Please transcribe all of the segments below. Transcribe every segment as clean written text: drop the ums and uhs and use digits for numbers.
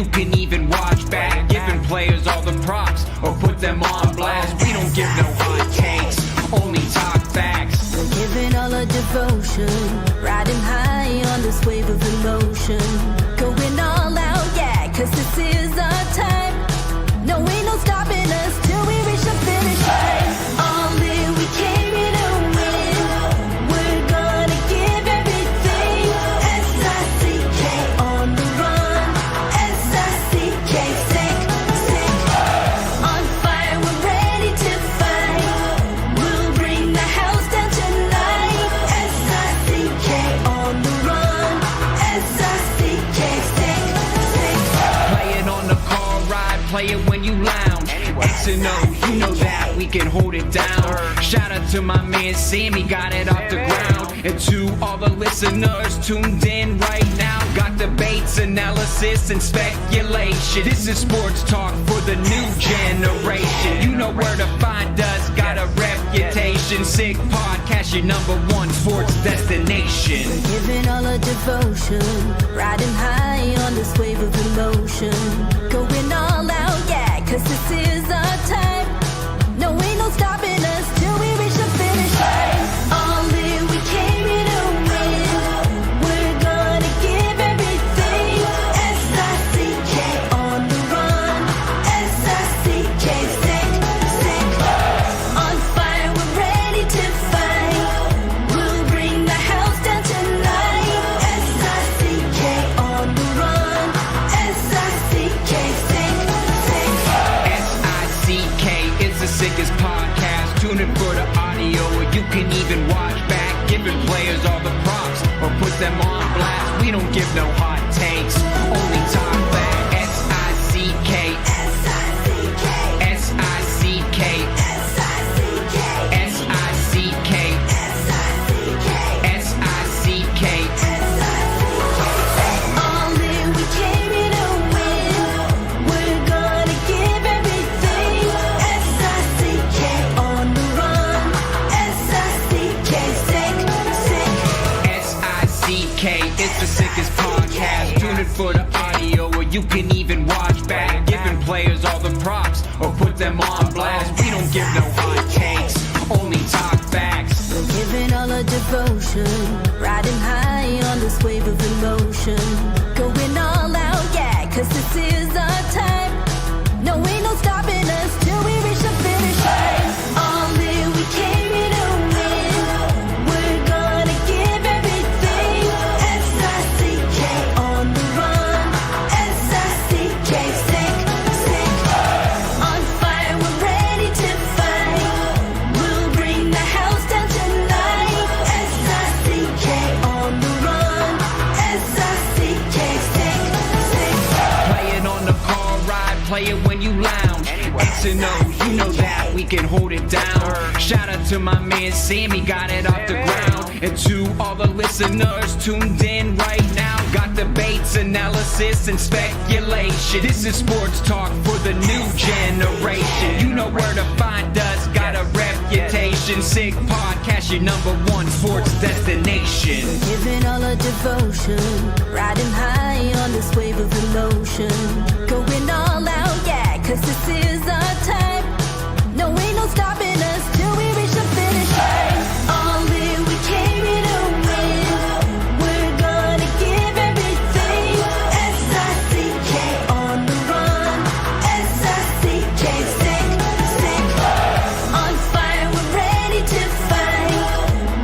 you can even watch back. Giving players all the props or put them on blast. We don't give no hot takes, only talk facts. We're giving all our devotion, riding high on this wave of emotion. Going all out, yeah, cause this is our time. No, ain't no stopping us till we reach the finish line. All in, we came here to win. We're gonna give everything. S-I-C-K on the run. S-I-C-K, sick, sick. On fire, we're ready to fight. We'll bring the house down tonight. S-I-C-K on the run. S-I-C-K, sick, sick. Play it on the car ride, play it when you lounge. X and O, you know that we can hold it down. Shout out to my man Sammy, got it off the ground. And to all the listeners tuned in right now, got debates, analysis, and speculation. This is sports talk for the new generation. You know where to find us, got a reputation. Sick podcast, your #1 sports destination. Giving all our devotion, riding high on this wave of emotion. Going all out, yeah, cause this is our time. No, ain't no stopping us till we reach the finish line. All in, we came here to win. We're gonna give everything. S-I-C-K on the run. S-I-C-K, sick, sick. On fire, we're ready to fight. We'll bring the house down tonight. S-I-C-K on the run. S-I-C-K, sick, sick. S-I-C-K is the sickest podcast. Tune in for the audio, or you can even watch back. Giving players all the props or put them on blast. We don't give no hot takes, only talk back. S-I-C-K, S-I-C-K, S-I-C-K, S-I-C-K, S-I-C-K, S-I-C-K, S-I-C-K. all in, we came here to win. We're gonna give everything. S-I-C-K on the run. S-I-C-K, sick, sick. S-I-C-K, it's the sickest podcast. Tune in for the audio, or you can even watch back. Giving players all the props or put them on blast. We don't give no hot takes, only talk facts. We're giving all our devotion, riding high on this wave of emotion. Going all out, yeah, cause this is our time. No, ain't no stopping us till we reach the finish line. All in, we came here to win. We're gonna give everything. S-I-C-K on the run. S-I-C-K, sick, sick. On fire, we're ready to fight. We'll bring the house down tonight. S-I-C-K on the run. S-I-C-K, sick, sick. Play it on the car ride, play it when you lounge. X and O, you know that we can hold it down. Shout out to my man Sammy, got it off the ground. And to all the listeners tuned in right now, got debates, analysis, and speculation. This is sports talk for the new generation. You know where to find us, got a reputation. Sick podcast, your #1 sports destination. Giving all our devotion, riding high on this wave of emotion. Going all out, yeah, cause this is our time. No, ain't no stopping us till we reach the finish line. All in, we came here to win. We're gonna give everything. S-I-C-K on the run. S-I-C-K, sick, sick. On fire, we're ready to fight.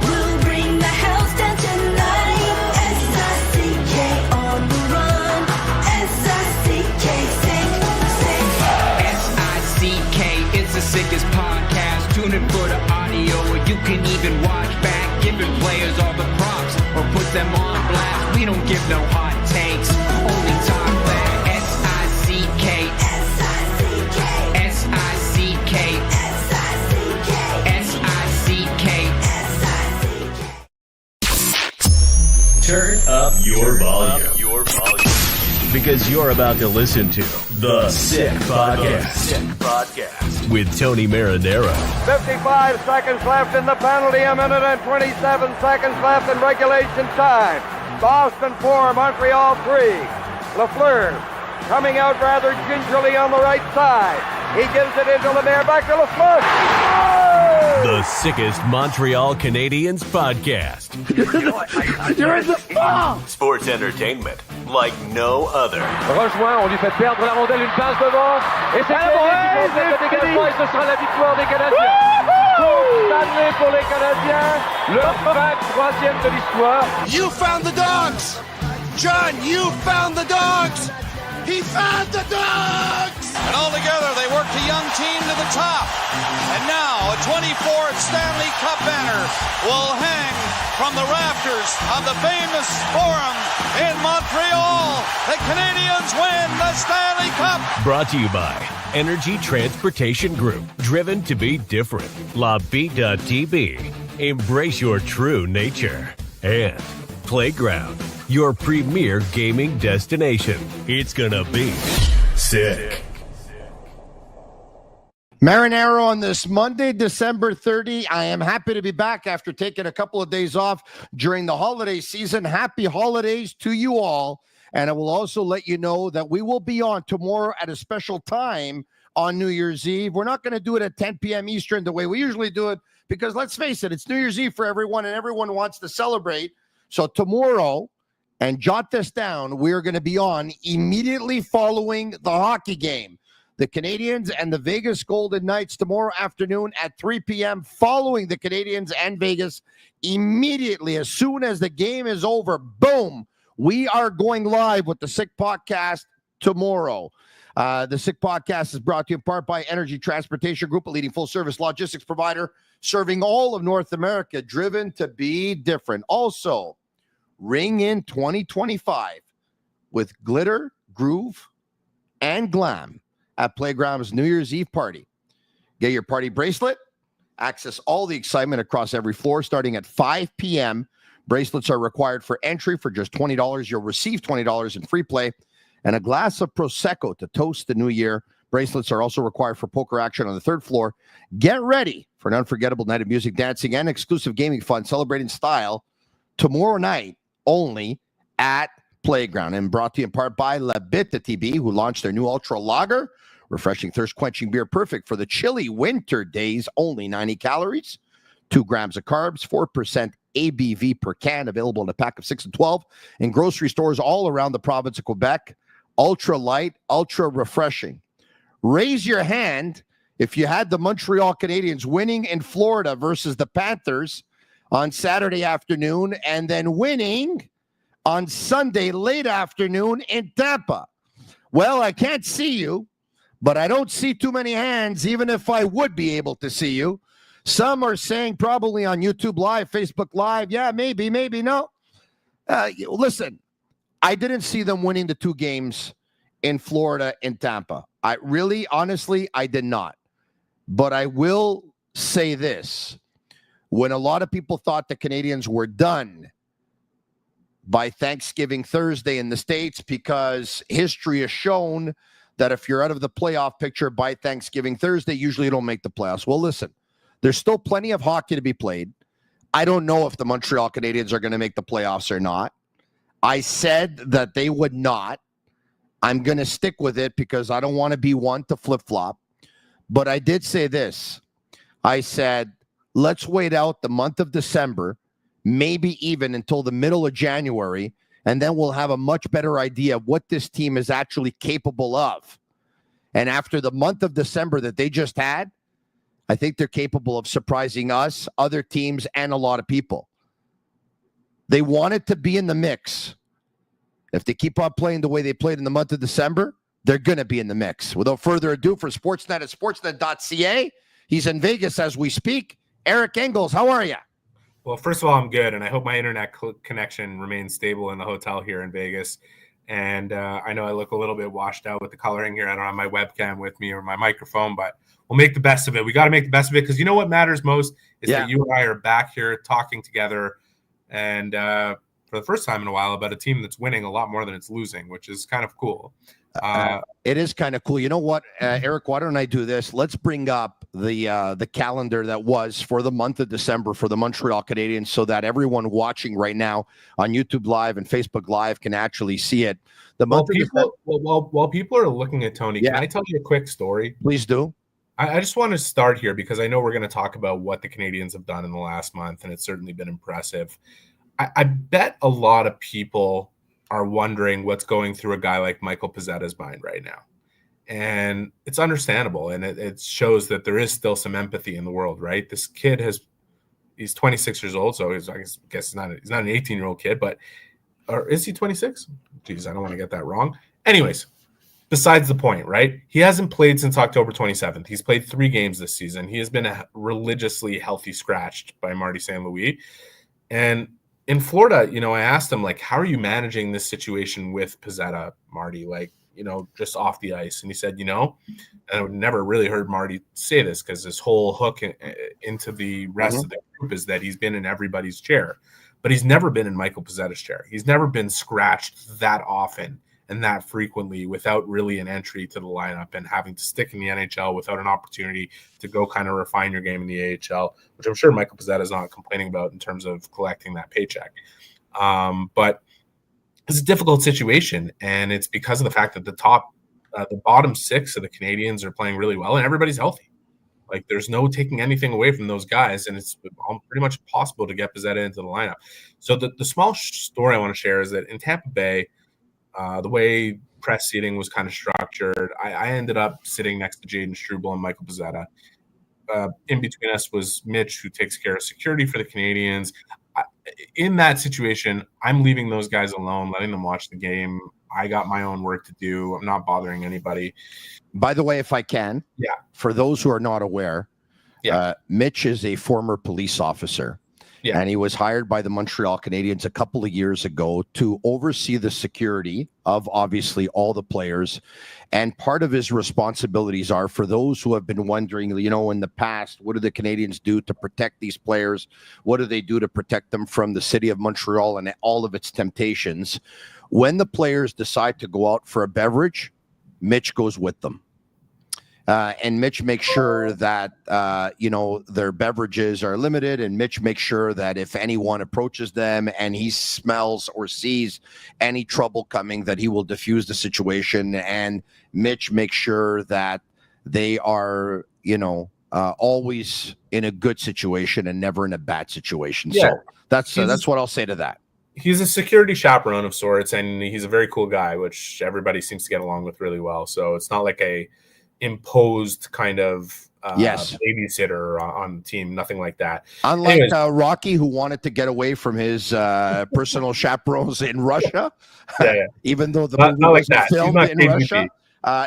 We'll bring the house down tonight. S-I-C-K on the run. S-I-C-K, sick, sick. S-I-C-K is the sickest podcast. Tune in for the audio, or you can even watch back. Giving players all the props or put them on blast. We don't give no hot takes, only talk back. S-I-C-K, S-I-C-K, S-I-C-K, S-I-C-K, S-I-C-K. S-I-C-K. Turn up your volume. Because you're about to listen to The Sick Podcast. With Tony Marinaro. 55 seconds left in the penalty, a minute and 27 seconds left in regulation time. Boston 4, Montreal 3. Lafleur coming out rather gingerly on the right side. He gives it into Lemaire, back to Lafleur. Oh! The sickest Montreal Canadiens podcast. You're in the ball! Sports entertainment like no other. Rejoint, on lui fait perdre la rondelle, une passe devant. Et c'est le dégagement et ce sera la victoire des Canadiens. Stanley pour les Canadiens, le 23e de l'histoire. You found the dogs! John, you found the dogs! He found the dogs! And all together, they worked a young team to the top. And now, a 24th Stanley Cup banner will hang from the rafters of the famous Forum in Montreal. The Canadiens win the Stanley Cup! Brought to you by Energy Transportation Group. Driven to be different. Tibi. Embrace your true nature. And Playground, your premier gaming destination. It's gonna be sick. Marinaro on this Monday, December 30. I am happy to be back after taking a couple of days off during the holiday season. Happy holidays to you all. And I will also let you know that we will be on tomorrow at a special time on New Year's Eve. We're not going to do it at 10 p.m. Eastern the way we usually do it because, let's face it, it's New Year's Eve for everyone and everyone wants to celebrate. So tomorrow, and jot this down, we're going to be on immediately following the hockey game. The Canadiens and the Vegas Golden Knights tomorrow afternoon at 3 p.m. following the Canadiens and Vegas. Immediately, as soon as the game is over, boom, we are going live with the Sick Podcast tomorrow. The Sick Podcast is brought to you in part by Energy Transportation Group, a leading full-service logistics provider serving all of North America, driven to be different. Also, ring in 2025 with glitter, groove, and glam at Playground's New Year's Eve party. Get your party bracelet. Access all the excitement across every floor starting at 5 p.m. Bracelets are required for entry for just $20. You'll receive $20 in free play and a glass of Prosecco to toast the new year. Bracelets are also required for poker action on the third floor. Get ready for an unforgettable night of music, dancing, and exclusive gaming fun, celebrating style tomorrow night only at Playground. And brought to you in part by Bittt, Tibi, who launched their new Ultra Lager. Refreshing, thirst-quenching beer, perfect for the chilly winter days. Only 90 calories, 2 grams of carbs, 4% ABV per can. Available in a pack of 6 and 12 in grocery stores all around the province of Quebec. Ultra light, ultra refreshing. Raise your hand if you had the Montreal Canadiens winning in Florida versus the Panthers on Saturday afternoon and then winning on Sunday late afternoon in Tampa. Well, I can't see you, but I don't see too many hands, even if I would be able to see you. Some are saying probably on YouTube Live, Facebook Live, yeah, maybe no. Listen, I didn't see them winning the 2 games in Florida and Tampa. Honestly, I did not. But I will say this. When a lot of people thought the Canadiens were done by Thanksgiving Thursday in the States, because history has shown that if you're out of the playoff picture by Thanksgiving Thursday, usually you don't make the playoffs. Well, listen, there's still plenty of hockey to be played. I don't know if the Montreal Canadiens are going to make the playoffs or not. I said that they would not. I'm going to stick with it because I don't want to be one to flip-flop. But I did say this. I said, let's wait out the month of December, maybe even until the middle of January, and then we'll have a much better idea of what this team is actually capable of. And after the month of December that they just had, I think they're capable of surprising us, other teams, and a lot of people. They wanted to be in the mix. If they keep on playing the way they played in the month of December, they're going to be in the mix. Without further ado, for Sportsnet at sportsnet.ca, he's in Vegas as we speak. Eric Engels, how are you? Well, first of all, I'm good, and I hope my internet connection remains stable in the hotel here in Vegas. And I know I look a little bit washed out with the coloring here. I don't have my webcam with me or my microphone, but we'll make the best of it. We got to make the best of it because you know what matters most is that you and I are back here talking together and for the first time in a while about a team that's winning a lot more than it's losing, which is kind of cool. It is kind of cool. You know what, Eric, why don't I do this? Let's bring up the calendar that was for the month of December for the Montreal Canadiens so that everyone watching right now on YouTube Live and Facebook Live can actually see it. While people are looking at Tony, Yeah. can I tell you a quick story? Please do. I just want to start here because I know we're going to talk about what the Canadiens have done in the last month, and it's certainly been impressive. I bet a lot of people are wondering what's going through a guy like Michael Pezzetta's mind right now. And it's understandable, and it shows that there is still some empathy in the world, right? This kid he's 26 years old, so I guess he's not an 18-year-old kid, or is he 26? Jeez, I don't want to get that wrong. Anyways, besides the point, right? He hasn't played since October 27th. He's played 3 games this season. He has been religiously healthy scratched by Marty St. Louis. And in Florida, I asked him, like, how are you managing this situation with Pezzetta, Marty? Like, just off the ice. And he said, and I would never really heard Marty say this because his whole hook into the rest of the group is that he's been in everybody's chair, but he's never been in Michael Pezzetta's chair. He's never been scratched that often and that frequently without really an entry to the lineup and having to stick in the NHL without an opportunity to go kind of refine your game in the AHL, which I'm sure Michael Pezzetta is not complaining about in terms of collecting that paycheck. But it's a difficult situation, and it's because of the fact that the bottom 6 of the Canadiens are playing really well, and everybody's healthy. Like, there's no taking anything away from those guys, and it's pretty much impossible to get Pezzetta into the lineup. So the small story I want to share is that in Tampa Bay, the way press seating was kind of structured, I ended up sitting next to Jaden Struble and Michael Pezzetta. In between us was Mitch, who takes care of security for the Canadiens. In that situation, I'm leaving those guys alone, letting them watch the game. I got my own work to do. I'm not bothering anybody. By the way, if I can, for those who are not aware, Mitch is a former police officer. Yeah. And he was hired by the Montreal Canadiens a couple of years ago to oversee the security of obviously all the players. And part of his responsibilities are, for those who have been wondering, in the past, what do the Canadiens do to protect these players? What do they do to protect them from the city of Montreal and all of its temptations? When the players decide to go out for a beverage, Mitch goes with them. And Mitch makes sure that, their beverages are limited. And Mitch makes sure that if anyone approaches them and he smells or sees any trouble coming, that he will diffuse the situation. And Mitch makes sure that they are, always in a good situation and never in a bad situation. Yeah. So that's what I'll say to that. He's a security chaperone of sorts, and he's a very cool guy, which everybody seems to get along with really well. So it's not like a imposed kind of babysitter on the team, nothing like that. Unlike Rocky, who wanted to get away from his personal chaperones in Russia, even though the movie was filmed in Russia.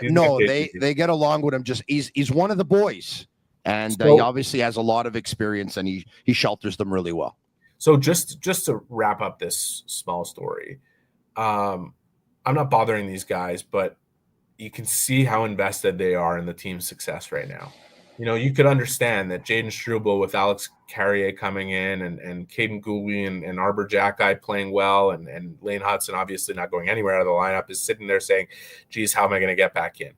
No, they get along with him. Just he's one of the boys, and he obviously has a lot of experience, and he shelters them really well. So just to wrap up this small story, I'm not bothering these guys, but you can see how invested they are in the team's success right now. You could understand that Jaden Struble with Alex Carrier coming in and Caden Gooley and Arbor Jacki playing well and Lane Hudson obviously not going anywhere out of the lineup is sitting there saying, geez, how am I going to get back in?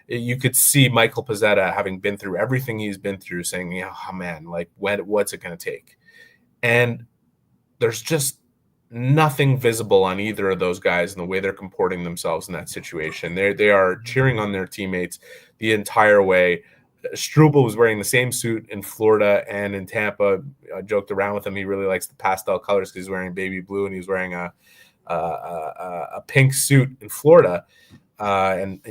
You could see Michael Pezzetta, having been through everything he's been through, saying, oh man, like what's it going to take? And there's just nothing visible on either of those guys in the way they're comporting themselves in that situation. They are cheering on their teammates the entire way. Struble was wearing the same suit in Florida and in Tampa. I joked around with him. He really likes the pastel colors because he's wearing baby blue, and he's wearing a pink suit in Florida. And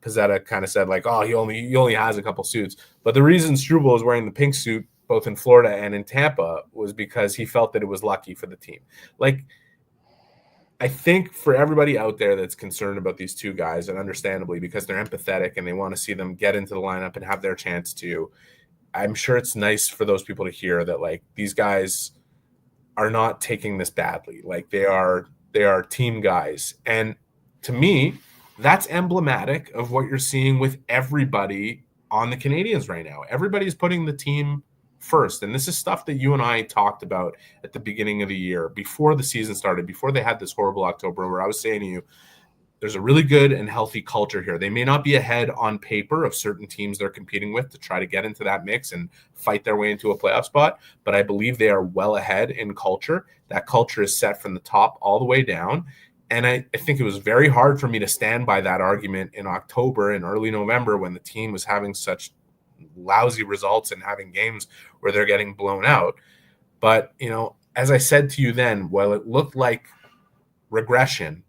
Pezzetta kind of said, like, oh, he only has a couple suits. But the reason Struble was wearing the pink suit both in Florida and in Tampa was because he felt that it was lucky for the team. Like, I think for everybody out there that's concerned about these two guys, and understandably, because they're empathetic and they want to see them get into the lineup and have their chance to, I'm sure it's nice for those people to hear that, like, these guys are not taking this badly. Like, they are team guys. And to me, that's emblematic of what you're seeing with everybody on the Canadiens right now. Everybody's putting the team first. And this is stuff that you and I talked about at the beginning of the year, before the season started, before they had this horrible October, where I was saying to you, there's a really good and healthy culture here. They may not be ahead on paper of certain teams they're competing with to try to get into that mix and fight their way into a playoff spot, but I believe they are well ahead in culture. That culture is set from the top all the way down. And I think it was very hard for me to stand by that argument in October and early November when the team was having such lousy results and having games where they're getting blown out. But, as I said to you then, while it looked like regression,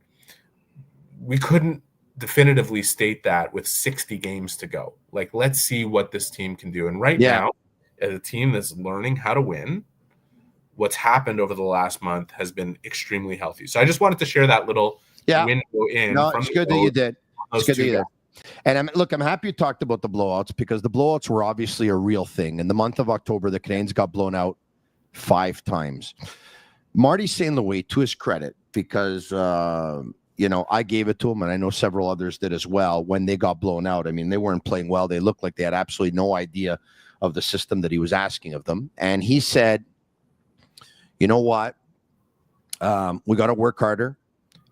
we couldn't definitively state that with 60 games to go. Like, let's see what this team can do. And right now, as a team that's learning how to win, what's happened over the last month has been extremely healthy. So I just wanted to share that little window in. No, it's good that you did. It's good that you did. And I'm happy you talked about the blowouts, because the blowouts were obviously a real thing. In the month of October, the Canadiens got blown out 5 times. Marty St. Louis, to his credit, because I gave it to him, and I know several others did as well, when they got blown out. I mean, they weren't playing well. They looked like they had absolutely no idea of the system that he was asking of them. And he said, you know what? We got to work harder,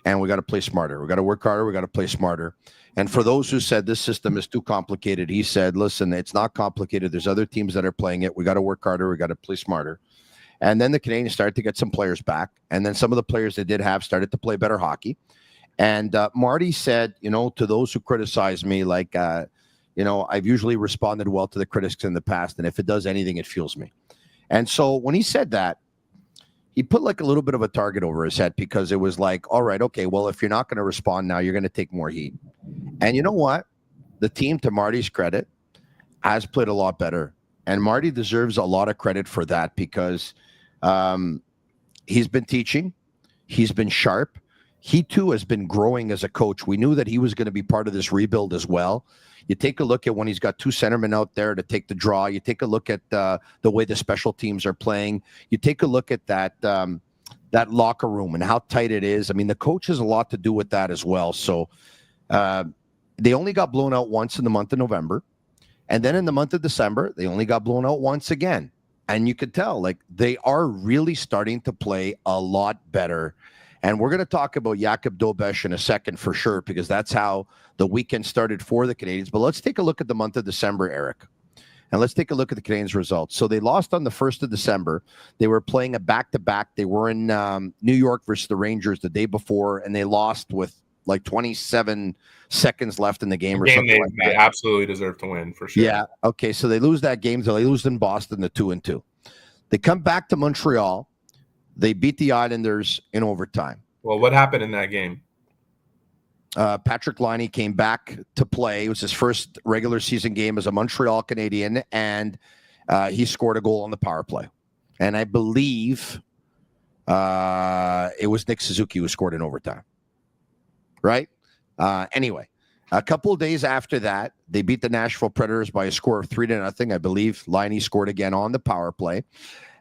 and we got to play smarter. We got to work harder. We got to play smarter. And for those who said this system is too complicated, he said, listen, it's not complicated. There's other teams that are playing it. We got to work harder. We got to play smarter. And then the Canadiens started to get some players back. And then some of the players they did have started to play better hockey. And Marty said, to those who criticize me, like, I've usually responded well to the critics in the past. And if it does anything, it fuels me. And so when he said that, he put like a little bit of a target over his head, because it was like, all right, okay, well, if you're not going to respond now, you're going to take more heat. And you know what? The team, to Marty's credit, has played a lot better. And Marty deserves a lot of credit for that, because he's been teaching. He's been sharp. He, too, has been growing as a coach. We knew that he was going to be part of this rebuild as well. You take a look at when he's got 2 centermen out there to take the draw. You take a look at the way the special teams are playing. You take a look at that locker room and how tight it is. I mean, the coach has a lot to do with that as well. So they only got blown out once in the month of November. And then in the month of December, they only got blown out once again. And you could tell, like, they are really starting to play a lot better. And we're going to talk about Jakub Dobes in a second for sure, because that's how the weekend started for the Canadiens. But let's take a look at the month of December, Eric. And let's take a look at the Canadiens' results. So they lost on the 1st of December. They were playing a back-to-back. They were in New York versus the Rangers the day before, and they lost with like 27 seconds left in the game or something like that. They absolutely deserve to win, for sure. Yeah, okay, so they lose that game. So they lose in Boston, the 2-2. They come back to Montreal. They beat the Islanders in overtime. Well, what happened in that game? Patrick Laine came back to play. It was his first regular season game as a Montreal Canadien, and he scored a goal on the power play. And I believe it was Nick Suzuki who scored in overtime. Right? Anyway, a couple of days after that, they beat the Nashville Predators by a score of 3-0. I believe Laine scored again on the power play.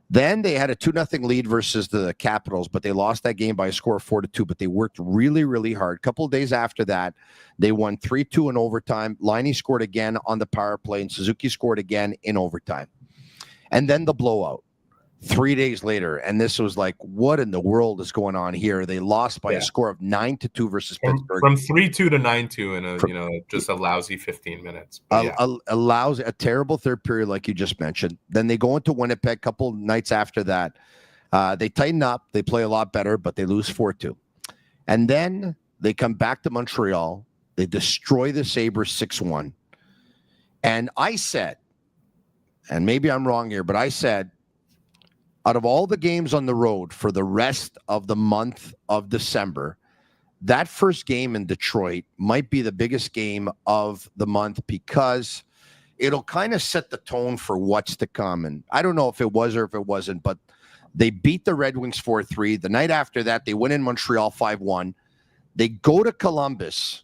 Then they had a 2-0 lead versus the Capitals, but they lost that game by a score of 4-2. But they worked really, really hard. A couple of days after that, they won 3-2 in overtime. Laine scored again on the power play, and Suzuki scored again in overtime. And then the blowout 3 days later. And this was like, what in the world is going on here? They lost by a score of 9-2 versus Pittsburgh. From 3-2 to 9-2 in just a lousy 15 minutes. A terrible third period, like you just mentioned. Then they go into Winnipeg a couple nights after that. They tighten up. They play a lot better, but they lose 4-2. And then they come back to Montreal. They destroy the Sabres 6-1. And I said, and maybe I'm wrong here, but I said, out of all the games on the road for the rest of the month of December, that first game in Detroit might be the biggest game of the month, because it'll kind of set the tone for what's to come. And I don't know if it was or if it wasn't, but they beat the Red Wings 4-3. The night after that, they win in Montreal 5-1. They go to Columbus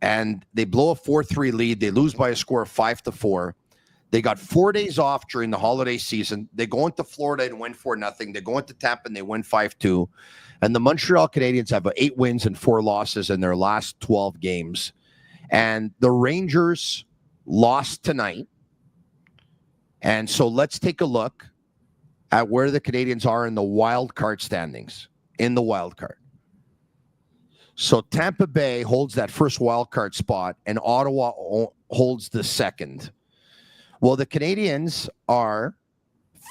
and they blow a 4-3 lead. They lose by a score of 5-4. They got 4 days off during the holiday season. They go into Florida and win 4-0. They go into Tampa and they win 5-2. And the Montreal Canadiens have 8 wins and 4 losses in their last 12 games. And the Rangers lost tonight. And so let's take a look at where the Canadiens are in the wild card standings. In the wild card. So Tampa Bay holds that first wild card spot, and Ottawa holds the second. Well, the Canadiens are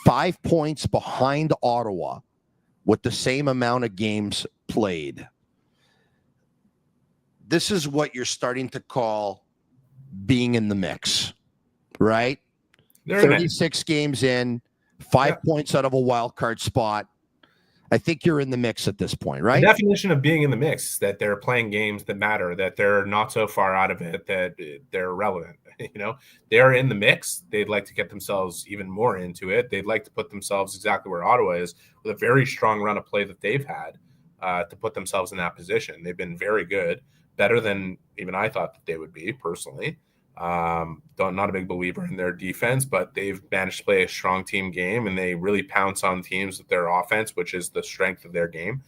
5 points behind Ottawa with the same amount of games played. This is what you're starting to call being in the mix, right? 36 games in, 5 points out of a wild card spot. I think you're in the mix at this point, right? The definition of being in the mix is that they're playing games that matter, that they're not so far out of it that they're relevant. They're in the mix. They'd like to get themselves even more into it. They'd like to put themselves exactly where Ottawa is, with a very strong run of play that they've had to put themselves in that position. They've been very good, better than even I thought that they would be personally. Not a big believer in their defense, but they've managed to play a strong team game, and they really pounce on teams with their offense, which is the strength of their game.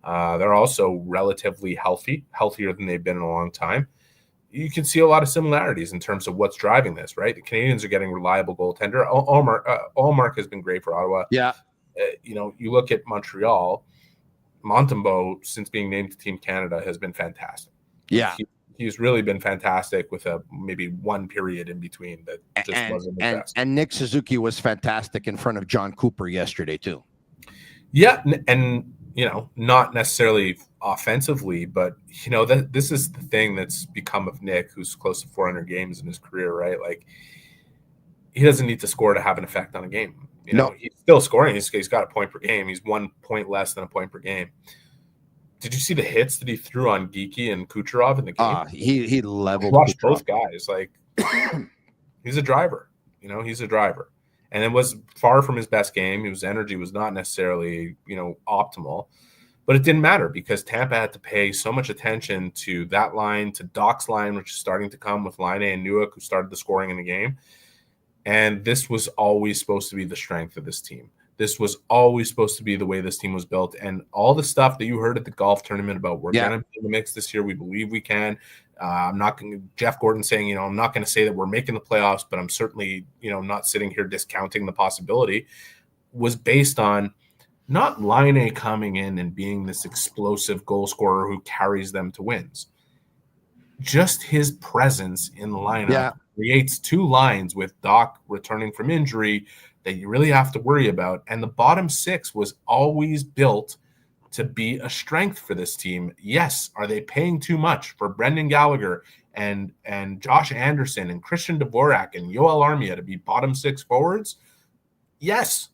They're also relatively healthier than they've been in a long time. You can see a lot of similarities in terms of what's driving this, right? The Canadiens are getting reliable goaltender. Allmark has been great for Ottawa. Yeah. You look at Montreal, Montembeault, since being named to Team Canada, has been fantastic. Yeah. He's really been fantastic with maybe one period in between that just wasn't the best. And Nick Suzuki was fantastic in front of John Cooper yesterday too. Yeah, and not necessarily offensively, but this is the thing that's become of Nick, who's close to 400 games in his career, right? Like, he doesn't need to score to have an effect on a game. He's still scoring. He's got a point per game. He's 1 point less than a point per game. Did you see the hits that he threw on Geekie and Kucherov in the game? He leveled. Watched both guys. Like, he's a driver. He's a driver, and it was far from his best game. His energy was not necessarily optimal, but it didn't matter because Tampa had to pay so much attention to that line, to Dach's line, which is starting to come with Laine and Newhook, who started the scoring in the game. And this was always supposed to be the strength of this team. This was always supposed to be the way this team was built. And all the stuff that you heard at the golf tournament about we're going to be in the mix this year, we believe we can. I'm not going to – Jeff Gordon saying, I'm not going to say that we're making the playoffs, but I'm certainly, not sitting here discounting the possibility, was based on not Laine coming in and being this explosive goal scorer who carries them to wins. Just his presence in the lineup creates two lines with Dach returning from injury that you really have to worry about. And the bottom six was always built to be a strength for this team. Yes. Are they paying too much for Brendan Gallagher and Josh Anderson and Christian Dvorak and Yoel Armia to be bottom six forwards? Yes.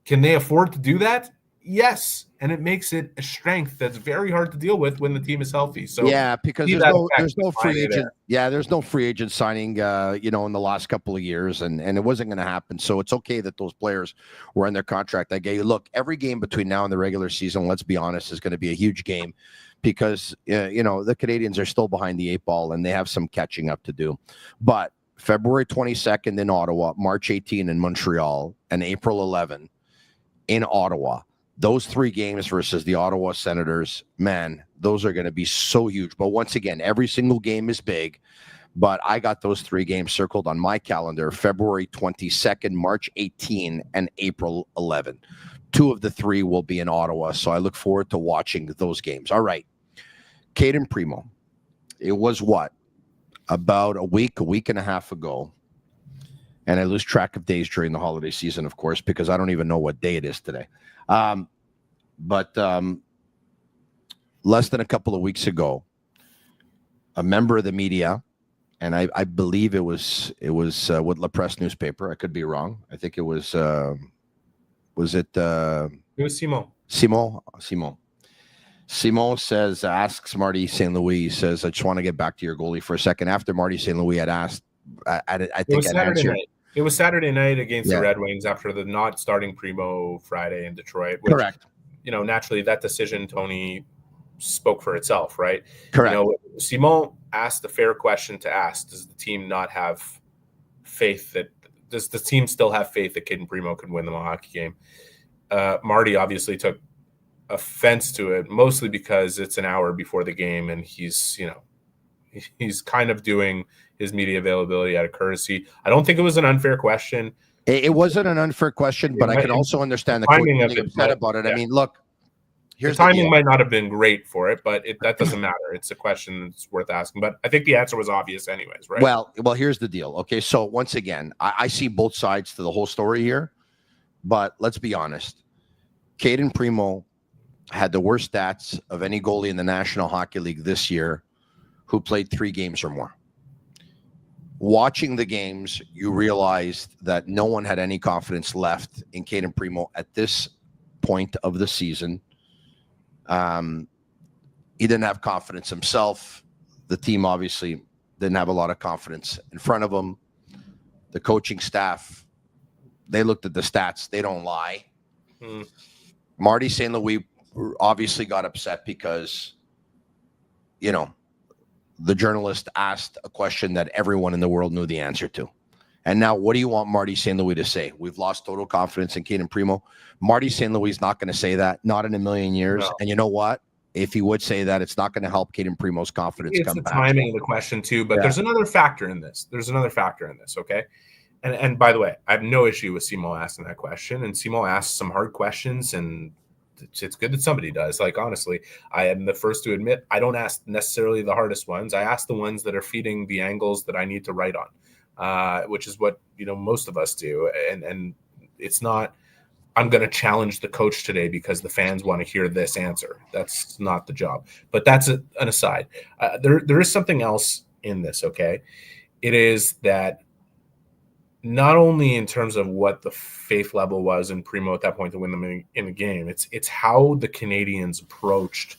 Can they afford to do that? Yes. And it makes it a strength that's very hard to deal with when the team is healthy. So because there's no free agent. There's no free agent signing, in the last couple of years, and it wasn't going to happen. So it's okay that those players were in their contract. Look, every game between now and the regular season, let's be honest, is going to be a huge game because the Canadiens are still behind the 8 ball and they have some catching up to do. But February 22nd in Ottawa, March 18 in Montreal, and April 11 in Ottawa. Those 3 games versus the Ottawa Senators, man, those are going to be so huge. But once again, every single game is big. But I got those 3 games circled on my calendar, February 22nd, March 18, and April 11. 2 of the 3 will be in Ottawa, so I look forward to watching those games. All right. Caden Primo. It was about a week and a half ago. And I lose track of days during the holiday season, of course, because I don't even know what day it is today. But less than a couple of weeks ago, a member of the media, and I believe it was with La Presse newspaper. I could be wrong. I think it was it was Simon. Simon asks Marty St. Louis, he says, I just want to get back to your goalie for a second. After Marty St. Louis had asked, I think I'd answered. It was Saturday night against the Red Wings after the not starting Primo Friday in Detroit. Which, correct. Naturally, that decision, Tony, spoke for itself, right? Correct. Simon asked the fair question to ask: does the team not have faith does the team still have faith that Caden Primo can win the hockey game? Marty obviously took offense to it, mostly because it's an hour before the game, and he's kind of doing his media availability out of courtesy. I don't think it was an unfair question. It wasn't an unfair question, but I can also understand the coach being upset about it. I mean, look, The timing might not have been great for it, but that doesn't matter. It's a question that's worth asking. But I think the answer was obvious anyways, right? Well, here's the deal. Okay, so once again, I see both sides to the whole story here, but let's be honest. Caden Primo had the worst stats of any goalie in the National Hockey League this year who played 3 games or more. Watching the games, you realized that no one had any confidence left in Caden Primo at this point of the season. He didn't have confidence himself. The team obviously didn't have a lot of confidence in front of him. The coaching staff, they looked at the stats. They don't lie. Marty St. Louis obviously got upset because, the journalist asked a question that everyone in the world knew the answer to. And now what do you want Marty St. Louis to say? We've lost total confidence in Caden Primo. Marty St. Louis is not going to say that, not in a million years. No. And you know what? If he would say that, it's not going to help Caden Primo's confidence come back. It's the timing of the question too, but there's another factor in this. Okay? And by the way, I have no issue with Simo asking that question. And Simo asks some hard questions, and it's good that somebody does. Like, honestly, I am the first to admit I don't ask necessarily the hardest ones. I ask the ones that are feeding the angles that I need to write on, which is what most of us do. And it's not, I'm going to challenge the coach today because the fans want to hear this answer. That's not the job. But that's an aside. There is something else in this, okay? It is that not only in terms of what the faith level was in Primo at that point to win them in the game, it's how the Canadiens approached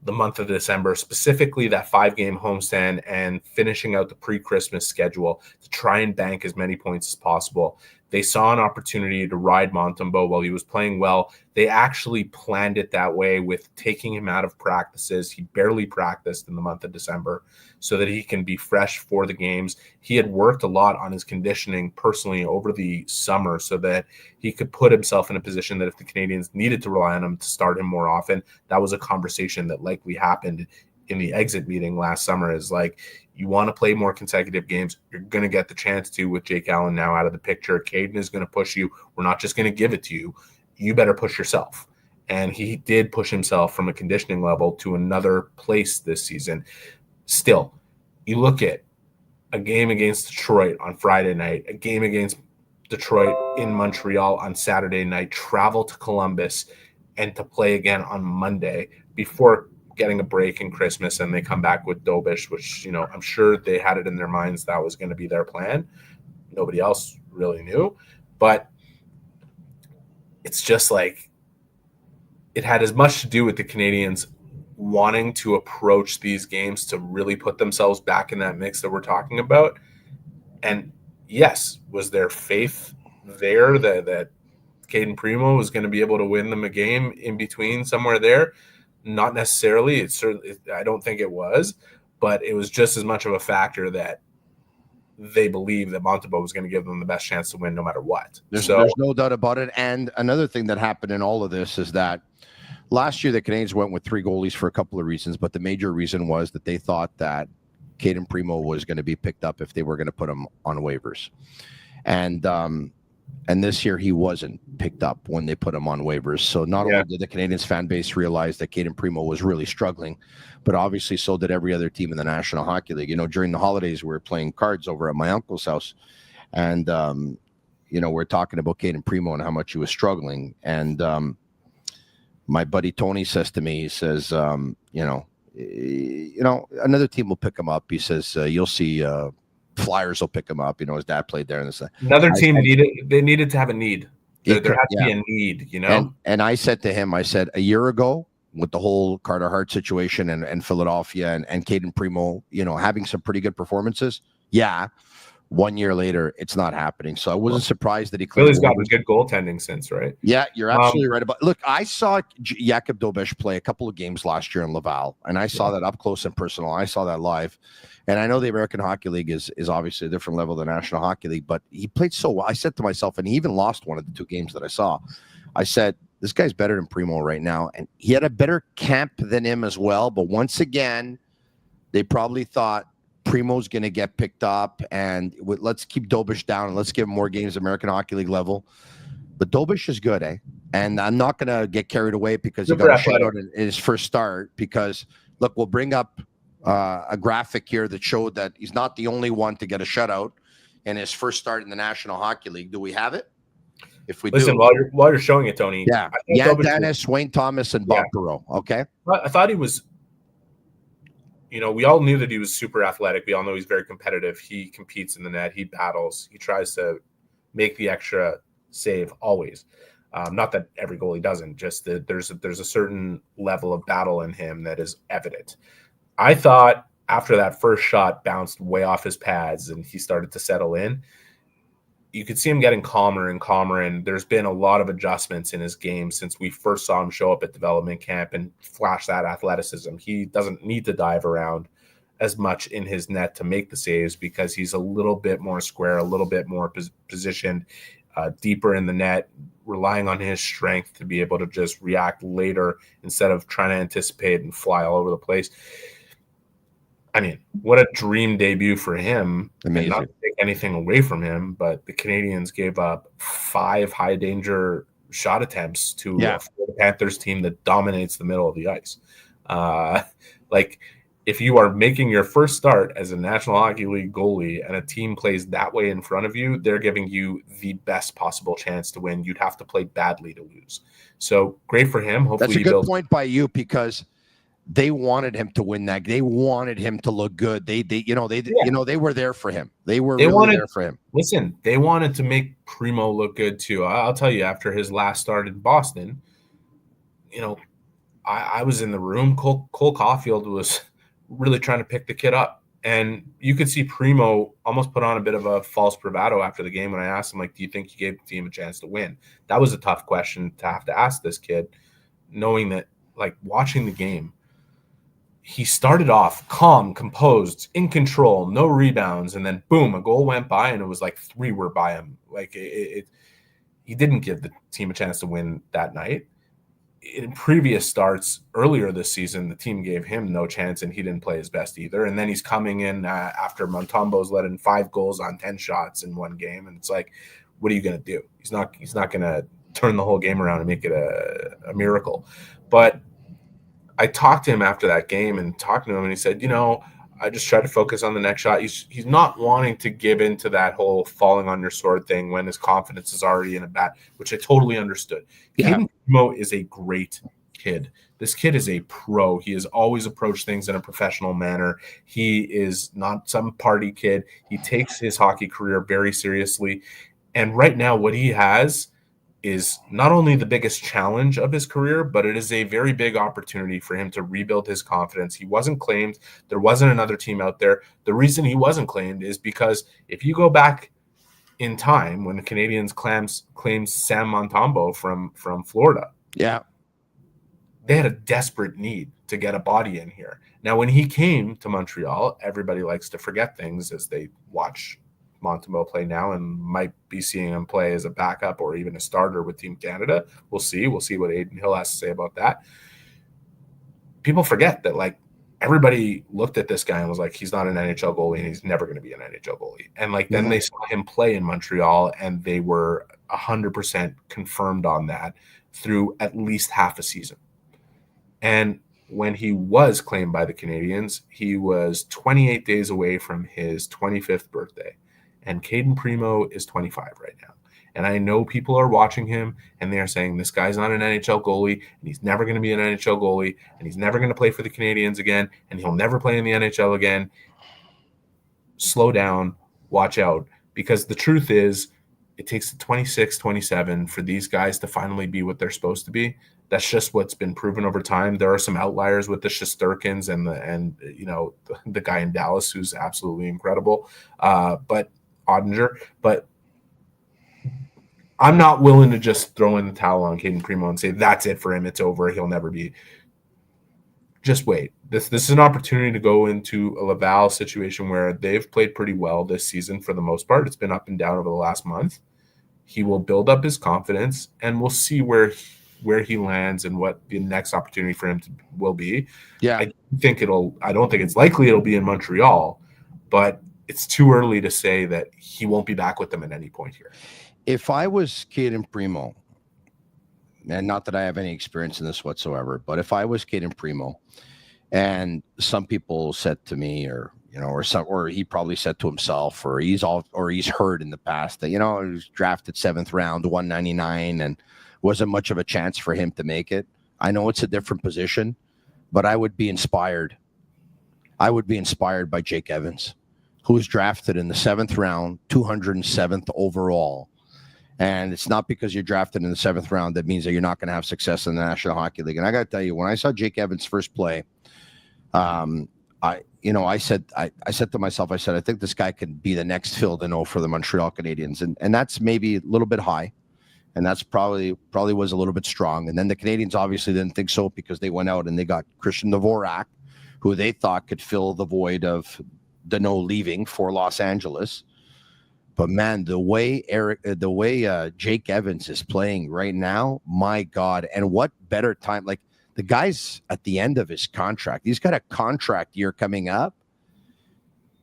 the month of December, specifically that 5-game homestand and finishing out the pre-Christmas schedule to try and bank as many points as possible. They saw an opportunity to ride Montembeault while he was playing well. They actually planned it that way with taking him out of practices. He barely practiced in the month of December so that he can be fresh for the games. He had worked a lot on his conditioning personally over the summer so that he could put himself in a position that if the Canadiens needed to rely on him to start him more often, that was a conversation that likely happened in the exit meeting last summer. Is like, you want to play more consecutive games, you're going to get the chance to with Jake Allen now out of the picture. Caden is going to push you. We're not just going to give it to you. You better push yourself. And he did push himself from a conditioning level to another place this season. Still, you look at a game against Detroit on Friday night, a game against Detroit in Montreal on Saturday night, travel to Columbus, and to play again on Monday before getting a break in Christmas, and they come back with Dobes, which, I'm sure they had it in their minds that was going to be their plan. Nobody else really knew. But it's just like, it had as much to do with the Canadiens wanting to approach these games to really put themselves back in that mix that we're talking about. And yes, was there faith there that Caden Primo was going to be able to win them a game in between somewhere there? Not necessarily. It certainly, I don't think it was, but it was just as much of a factor that they believed that Montembeault was going to give them the best chance to win no matter what. There's no doubt about it. And another thing that happened in all of this is that last year the Canadiens went with 3 goalies for a couple of reasons, but the major reason was that they thought that Caden Primo was going to be picked up if they were going to put him on waivers. And this year he wasn't picked up when they put him on waivers. So not only did the Canadiens fan base realize that Caden Primo was really struggling, but obviously so did every other team in the National Hockey League. During the holidays, we were playing cards over at my uncle's house. And, we're talking about Caden Primo and how much he was struggling. And my buddy Tony says to me, he says, another team will pick him up. He says, you'll see Flyers will pick him up. His dad played there. And another team needed to have a need. There had to be a need, And I said to him, a year ago with the whole Carter Hart situation and Philadelphia and Caden Primo, having some pretty good performances. Yeah. 1 year later, it's not happening. So I wasn't surprised that he Philly's gotten good goaltending since, right? Yeah, you're absolutely right about. Look, I saw Jakub Dobes play a couple of games last year in Laval, and I saw that up close and personal. I saw that live, and I know the American Hockey League is obviously a different level than the National Hockey League, but he played so well. I said to myself, and he even lost one of the 2 games that I saw. I said, this guy's better than Primo right now, and he had a better camp than him as well. But once again, they probably thought Primo's going to get picked up, and let's keep Dobes down and let's give him more games American Hockey League level. But Dobes is good, eh? And I'm not going to get carried away because he Super got a athletic. shutout in his first start. Because, look, we'll bring up a graphic here that showed that he's not the only one to get a shutout in his first start in the National Hockey League. Do we have it? If we Listen, do. while you're showing it, Tony. Yeah. Jan Dennis, Wayne Thomas, and Bob Perreault. Okay. I thought he was, we all knew that he was super athletic. We all know he's very competitive. He competes in the net. He battles. He tries to make the extra save always. Not that every goalie doesn't, just that there's a certain level of battle in him that is evident. I thought after that first shot bounced way off his pads and he started to settle in, you could see him getting calmer and calmer, and there's been a lot of adjustments in his game since we first saw him show up at development camp and flash that athleticism. He doesn't need to dive around as much in his net to make the saves because he's a little bit more square, a little bit more positioned, deeper in the net, relying on his strength to be able to just react later instead of trying to anticipate and fly all over the place. I mean, what a dream debut for him. Amazing. Not to take anything away from him, but the Canadiens gave up 5 high-danger shot attempts to a Florida Panthers team that dominates the middle of the ice. If you are making your first start as a National Hockey League goalie and a team plays that way in front of you, they're giving you the best possible chance to win. You'd have to play badly to lose. So great for him. Hopefully, that's a good point by you because they wanted him to win that. They wanted him to look good. They were there for him. They wanted there for him. Listen, they wanted to make Primo look good too. I'll tell you, after his last start in Boston, I was in the room. Cole Caulfield was really trying to pick the kid up, and you could see Primo almost put on a bit of a false bravado after the game when I asked him, do you think you gave the team a chance to win? That was a tough question to have to ask this kid, knowing that, watching the game, he started off calm, composed, in control, no rebounds, and then boom, a goal went by, and it was 3 were by him. He didn't give the team a chance to win that night. In previous starts earlier this season, the team gave him no chance, and he didn't play his best either. And then he's coming in after Montembeault's let in 5 goals on 10 shots in one game, and it's what are you going to do? He's not going to turn the whole game around and make it a miracle, but I talked to him after that game and and he said, I just try to focus on the next shot. He's not wanting to give into that whole falling on your sword thing when his confidence is already in a bat, which I totally understood. Yeah. Caden Primo is a great kid. This kid is a pro. He has always approached things in a professional manner. He is not some party kid. He takes his hockey career very seriously. And right now what he has is not only the biggest challenge of his career, but it is a very big opportunity for him to rebuild his confidence. He wasn't claimed. There wasn't another team out there. The reason he wasn't claimed is because if you go back in time when the Canadiens claimed Sam Montembeault from Florida, they had a desperate need to get a body in here. Now, when he came to Montreal, everybody likes to forget things as they watch Montembeault play now and might be seeing him play as a backup or even a starter with Team Canada. We'll see. We'll see what Aiden Hill has to say about that. People forget that everybody looked at this guy and was he's not an NHL goalie and he's never going to be an NHL goalie. And then they saw him play in Montreal and they were 100% confirmed on that through at least half a season. And when he was claimed by the Canadiens, he was 28 days away from his 25th birthday. And Caden Primo is 25 right now. And I know people are watching him and they're saying this guy's not an NHL goalie and he's never going to be an NHL goalie and he's never going to play for the Canadiens again and he'll never play in the NHL again. Slow down, watch out, because the truth is it takes 26, 27 for these guys to finally be what they're supposed to be. That's just what's been proven over time. There are some outliers with the Shesterkins and the guy in Dallas who's absolutely incredible. But Ottinger, but I'm not willing to just throw in the towel on Caden Primo and say that's it for him. It's over. He'll never be. Just wait. This is an opportunity to go into a Laval situation where they've played pretty well this season for the most part. It's been up and down over the last month. He will build up his confidence, and we'll see where he lands and what the next opportunity for him will be. Yeah, I don't think it's likely it'll be in Montreal, but it's too early to say that he won't be back with them at any point here. If I was Caden Primo, and not that I have any experience in this whatsoever, but if I was Caden Primo, and some people said to me, or he probably said to himself, or he's heard in the past that, he was drafted 7th round, 199, and wasn't much of a chance for him to make it. I know it's a different position, but I would be inspired. I would be inspired by Jake Evans, who was drafted in the 7th round, 207th overall. And it's not because you're drafted in the 7th round that means that you're not going to have success in the National Hockey League. And I got to tell you, when I saw Jake Evans first play, I said to myself, I think this guy could be the next Phil Deneau for the Montreal Canadiens. And that's maybe a little bit high. And that's probably was a little bit strong. And then the Canadiens obviously didn't think so, because they went out and they got Christian Dvorak, who they thought could fill the void of Deneau leaving for Los Angeles. But man, the way Jake Evans is playing right now, my God. And what better time, like, the guy's at the end of his contract. He's got a contract year coming up.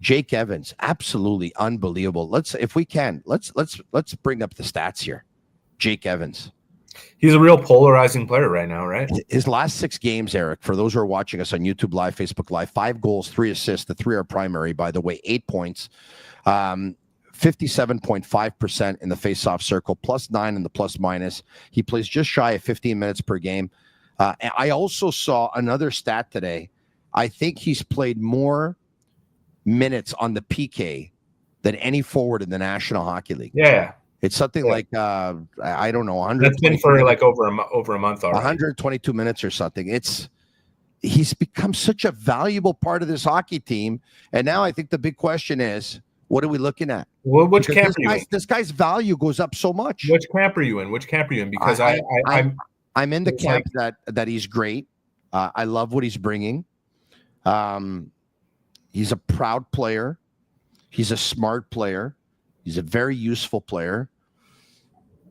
Jake Evans, absolutely unbelievable. Let's bring up the stats here. Jake Evans. He's a real polarizing player right now, right? His last 6 games, Eric, for those who are watching us on YouTube Live, Facebook Live, 5 goals, 3 assists. The 3 are primary, by the way, 8 points. 57.5% in the face-off circle, +9 in the plus-minus. He plays just shy of 15 minutes per game. I also saw another stat today. I think he's played more minutes on the PK than any forward in the National Hockey League. Yeah. It's something like, I don't know, 100. That's been for like over a month already. 122 minutes or something. He's become such a valuable part of this hockey team. And now I think the big question is, what are we looking at? Well, which camp are you in? This guy's value goes up so much. Which camp are you in? Because I'm in the camp that he's great. I love what he's bringing. He's a proud player. He's a smart player. He's a very useful player.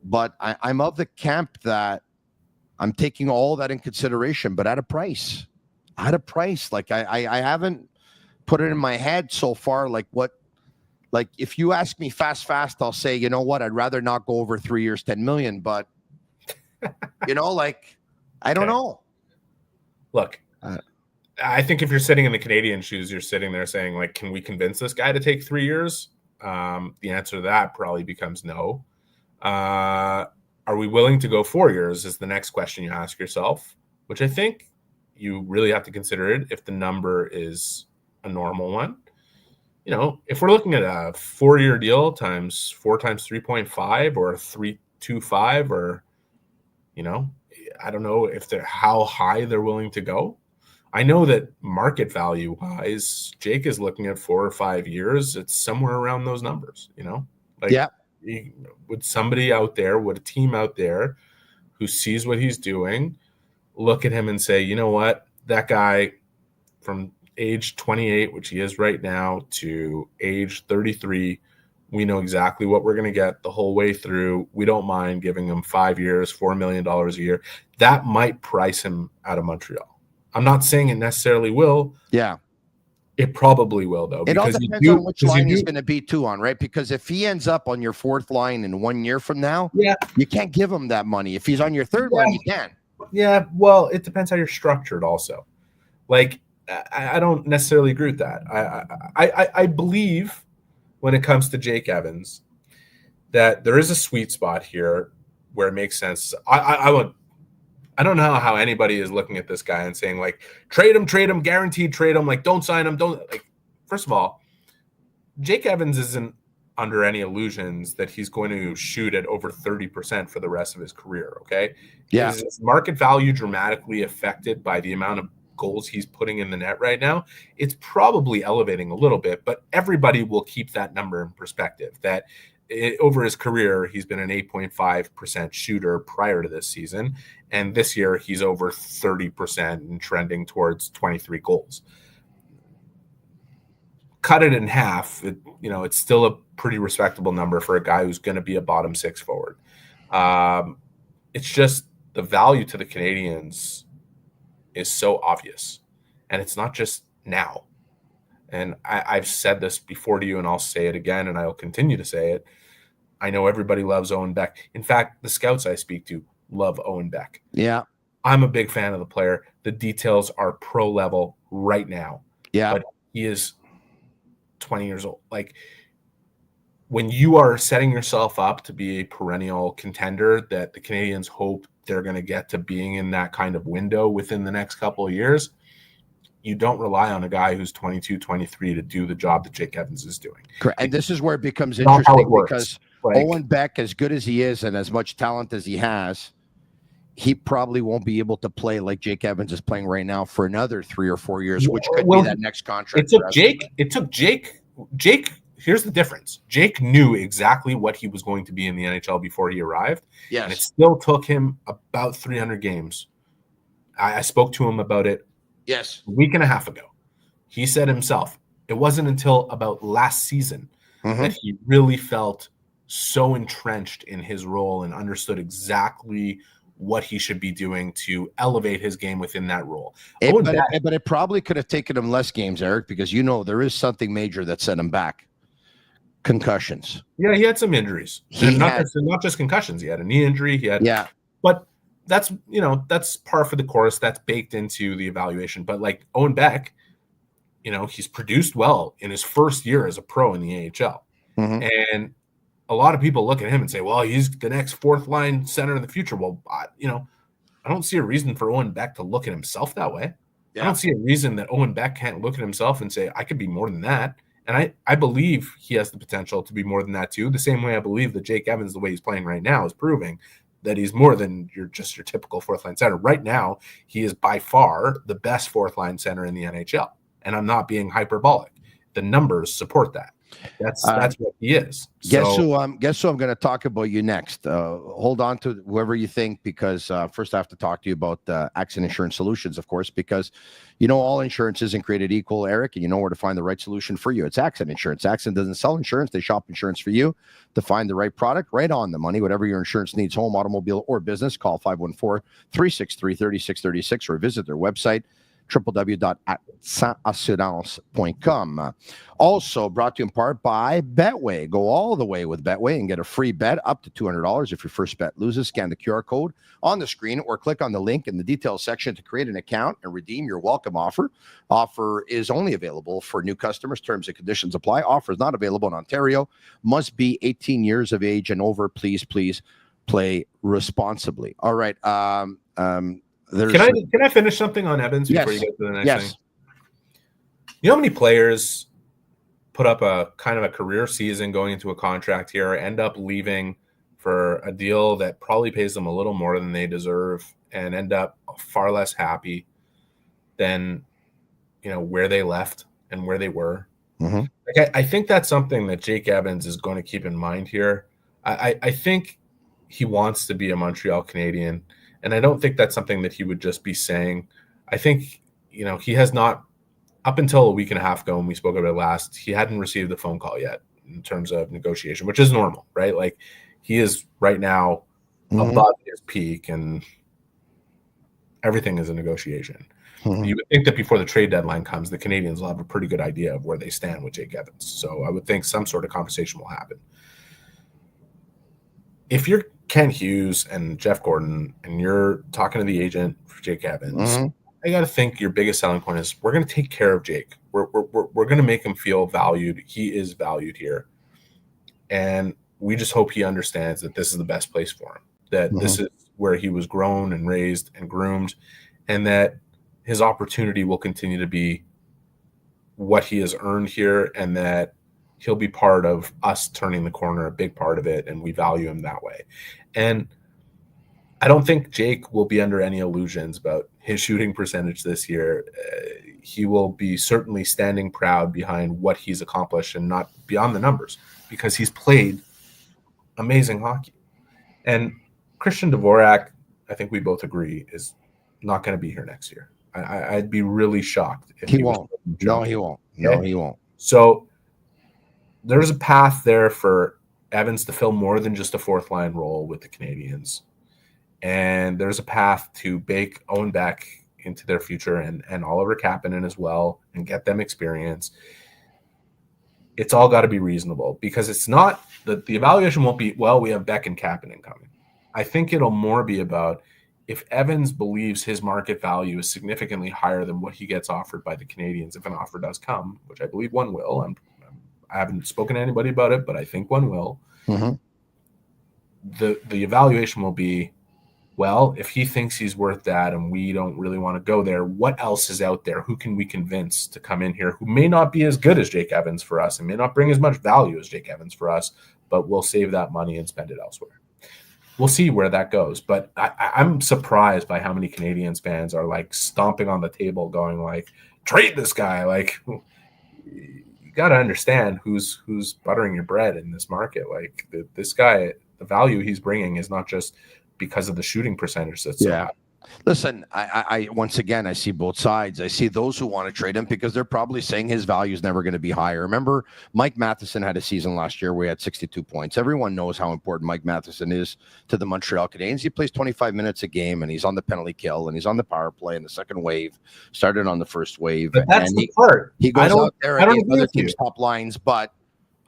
But I'm of the camp that I'm taking all that in consideration, but at a price. Like I haven't put it in my head so far. Like if you ask me fast, I'll say, you know what? I'd rather not go over 3 years, 10 million. But I don't know. Look, I think if you're sitting in the Canadian shoes, you're sitting there saying, like, can we convince this guy to take 3 years? The answer to that probably becomes no. Are we willing to go 4 years is the next question you ask yourself, which I think you really have to consider it if the number is a normal one. If we're looking at a 4-year deal times 4 times 3.5 or 3.25, or, I don't know how high they're willing to go. I know that market value wise, Jake is looking at 4 or 5 years. It's somewhere around those numbers, Would somebody out there, would a team out there who sees what he's doing, look at him and say, you know what, that guy from age 28, which he is right now, to age 33, we know exactly what we're going to get the whole way through. We don't mind giving him 5 years, $4 million a year. That might price him out of Montreal. I'm not saying it necessarily will. Yeah. It probably will, though. It all depends on which line he's going to be too on, right? Because if he ends up on your 4th line in 1 year from now, you can't give him that money. If he's on your 3rd line, you can. Yeah, well, it depends how you're structured also. Like, I don't necessarily agree with that. I believe when it comes to Jake Evans that there is a sweet spot here where it makes sense. I don't know how anybody is looking at this guy and saying, like, trade him, guaranteed trade him, like, don't sign him, don't. Like, first of all, Jake Evans isn't under any illusions that he's going to shoot at over 30% for the rest of his career, okay? Yeah. Is his market value dramatically affected by the amount of goals he's putting in the net right now? It's probably elevating a little bit, but everybody will keep that number in perspective, that over his career, he's been an 8.5% shooter prior to this season. And this year he's over 30% and trending towards 23 goals. Cut it in half. It's still a pretty respectable number for a guy who's going to be a bottom 6 forward. It's just the value to the Canadiens is so obvious, and it's not just now. And I've said this before to you, and I'll say it again, and I'll continue to say it. I know everybody loves Owen Beck. In fact, the scouts I speak to love Owen Beck. Yeah. I'm a big fan of the player. The details are pro level right now. Yeah. But he is 20 years old. Like, when you are setting yourself up to be a perennial contender that the Canadiens hope they're going to get to being in that kind of window within the next couple of years, you don't rely on a guy who's 22, 23 to do the job that Jake Evans is doing. Correct. And this is where it becomes Not how it interesting works. because Like, Owen Beck, as good as he is and as much talent as he has, he probably won't be able to play like Jake Evans is playing right now for another 3 or 4 years, which could be that next contract. It took Jake. Here's the difference. Jake knew exactly what he was going to be in the NHL before he arrived. Yes. And it still took him about 300 games. I spoke to him about it Yes. a week and a half ago. He said himself, it wasn't until about last season that he really felt so entrenched in his role and understood exactly what he should be doing to elevate his game within that role. But it probably could have taken him less games, Eric, because there is something major that set him back. Concussions. Yeah, he had some injuries. Not just concussions. He had a knee injury. But that's par for the course. That's baked into the evaluation. But like Owen Beck, he's produced well in his first year as a pro in the AHL. And a lot of people look at him and say, well, he's the next fourth line center in the future. Well, I don't see a reason for Owen Beck to look at himself that way. Yeah. I don't see a reason that Owen Beck can't look at himself and say, I could be more than that. And I believe he has the potential to be more than that too. The same way I believe that Jake Evans, the way he's playing right now, is proving that he's more than your typical fourth line center. Right now, he is by far the best fourth line center in the NHL. And I'm not being hyperbolic. The numbers support that. That's what he is. Guess who I'm going to talk about you next. Hold on to whoever you think, because first I have to talk to you about Accident Insurance Solutions, of course, because all insurance isn't created equal, Eric, and you know where to find the right solution for you. It's Accident Insurance. Accident doesn't sell insurance. They shop insurance for you to find the right product right on the money. Whatever your insurance needs, home, automobile, or business, call 514-363-3636 or visit their website, www.assurance.com. Also brought to you in part by Betway. Go all the way with Betway and get a free bet up to $200 if your first bet loses. Scan the QR code on the screen or click on the link in the details section to create an account and redeem your welcome offer. Offer is only available for new customers. Terms and conditions apply. Offer is not available in Ontario. Must be 18 years of age and over. Please play responsibly. All right. Can I finish something on Evans before you get to the next thing? You know how many players put up a kind of a career season going into a contract here, end up leaving for a deal that probably pays them a little more than they deserve, and end up far less happy than where they left and where they were? I think that's something that Jake Evans is going to keep in mind here. I think he wants to be a Montreal Canadien. And I don't think that's something that he would just be saying. I think, he has not, up until a week and a half ago when we spoke about it last, he hadn't received a phone call yet in terms of negotiation, which is normal, right? Like, he is right now above his peak and everything is a negotiation. You would think that before the trade deadline comes, the Canadiens will have a pretty good idea of where they stand with Jake Evans. So I would think some sort of conversation will happen. If you're Ken Hughes and Jeff Gordon and you're talking to the agent for Jake Evans, I got to think your biggest selling point is we're going to take care of Jake. We're going to make him feel valued. He is valued here. And we just hope he understands that this is the best place for him, that this is where he was grown and raised and groomed, and that his opportunity will continue to be what he has earned here, and that he'll be part of us turning the corner, a big part of it, and we value him that way. And I don't think Jake will be under any illusions about his shooting percentage this year. He will be certainly standing proud behind what he's accomplished and not beyond the numbers, because he's played amazing hockey. And Christian Dvorak, I think we both agree, is not going to be here next year. I'd be really shocked if he won't. No, he won't. No, he won't. So there's a path there for Evans to fill more than just a fourth line role with the Canadiens. And there's a path to bake Owen Beck into their future and Oliver Kapanen as well and get them experience. It's all got to be reasonable, because it's not that the evaluation won't be, well, we have Beck and Kapanen coming. I think it'll more be about if Evans believes his market value is significantly higher than what he gets offered by the Canadiens, if an offer does come, which I believe one will. I haven't spoken to anybody about it, but I think one will. Mm-hmm. The evaluation will be, well, if he thinks he's worth that and we don't really want to go there, what else is out there? Who can we convince to come in here who may not be as good as Jake Evans for us and may not bring as much value as Jake Evans for us, but we'll save that money and spend it elsewhere. We'll see where that goes. But I'm surprised by how many Canadiens fans are like stomping on the table going like, trade this guy. Like, you got to understand who's buttering your bread in this market. Like this guy, the value he's bringing is not just because of the shooting percentage that's so high. Listen, I once again, I see both sides. I see those who want to trade him because they're probably saying his value is never going to be higher. Remember, Mike Matheson had a season last year where he had 62 points. Everyone knows how important Mike Matheson is to the Montreal Canadiens. He plays 25 minutes a game, and he's on the penalty kill, and he's on the power play in the second wave, started on the first wave. But that's the part. He goes out there against other teams' top lines, but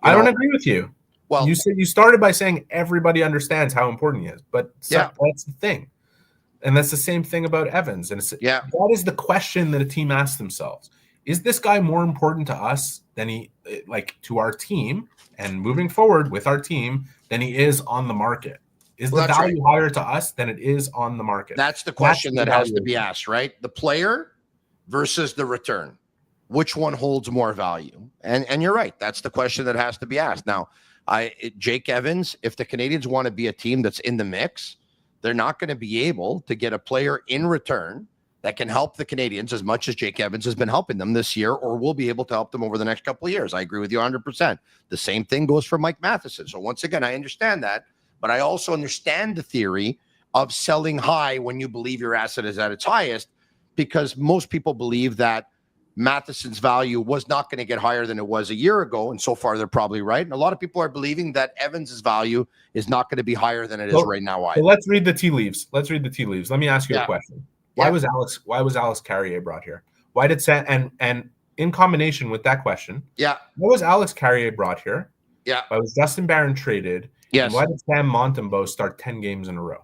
I don't agree with you. Well, you said you started by saying everybody understands how important he is, but that's the thing. And that's the same thing about Evans. And that is the question that a team asks themselves. Is this guy more important to us than to our team and moving forward with our team than he is on the market? Is the value higher to us than it is on the market? That's the question that has to be asked, right? The player versus the return. Which one holds more value? And you're right. That's the question that has to be asked. Now, Jake Evans, if the Canadiens want to be a team that's in the mix, they're not going to be able to get a player in return that can help the Canadiens as much as Jake Evans has been helping them this year or will be able to help them over the next couple of years. I agree with you 100%. The same thing goes for Mike Matheson. So once again, I understand that, but I also understand the theory of selling high when you believe your asset is at its highest, because most people believe that Matheson's value was not going to get higher than it was a year ago, and so far they're probably right. And a lot of people are believing that Evans's value is not going to be higher than it is right now. So let's read the tea leaves. Let me ask you a question. Why was Alex Carrier brought here? Why did and in combination with that question, why was Alex Carrier brought here? Why was Justin Barron traded? Yes. And why did Sam Montembeault start 10 games in a row?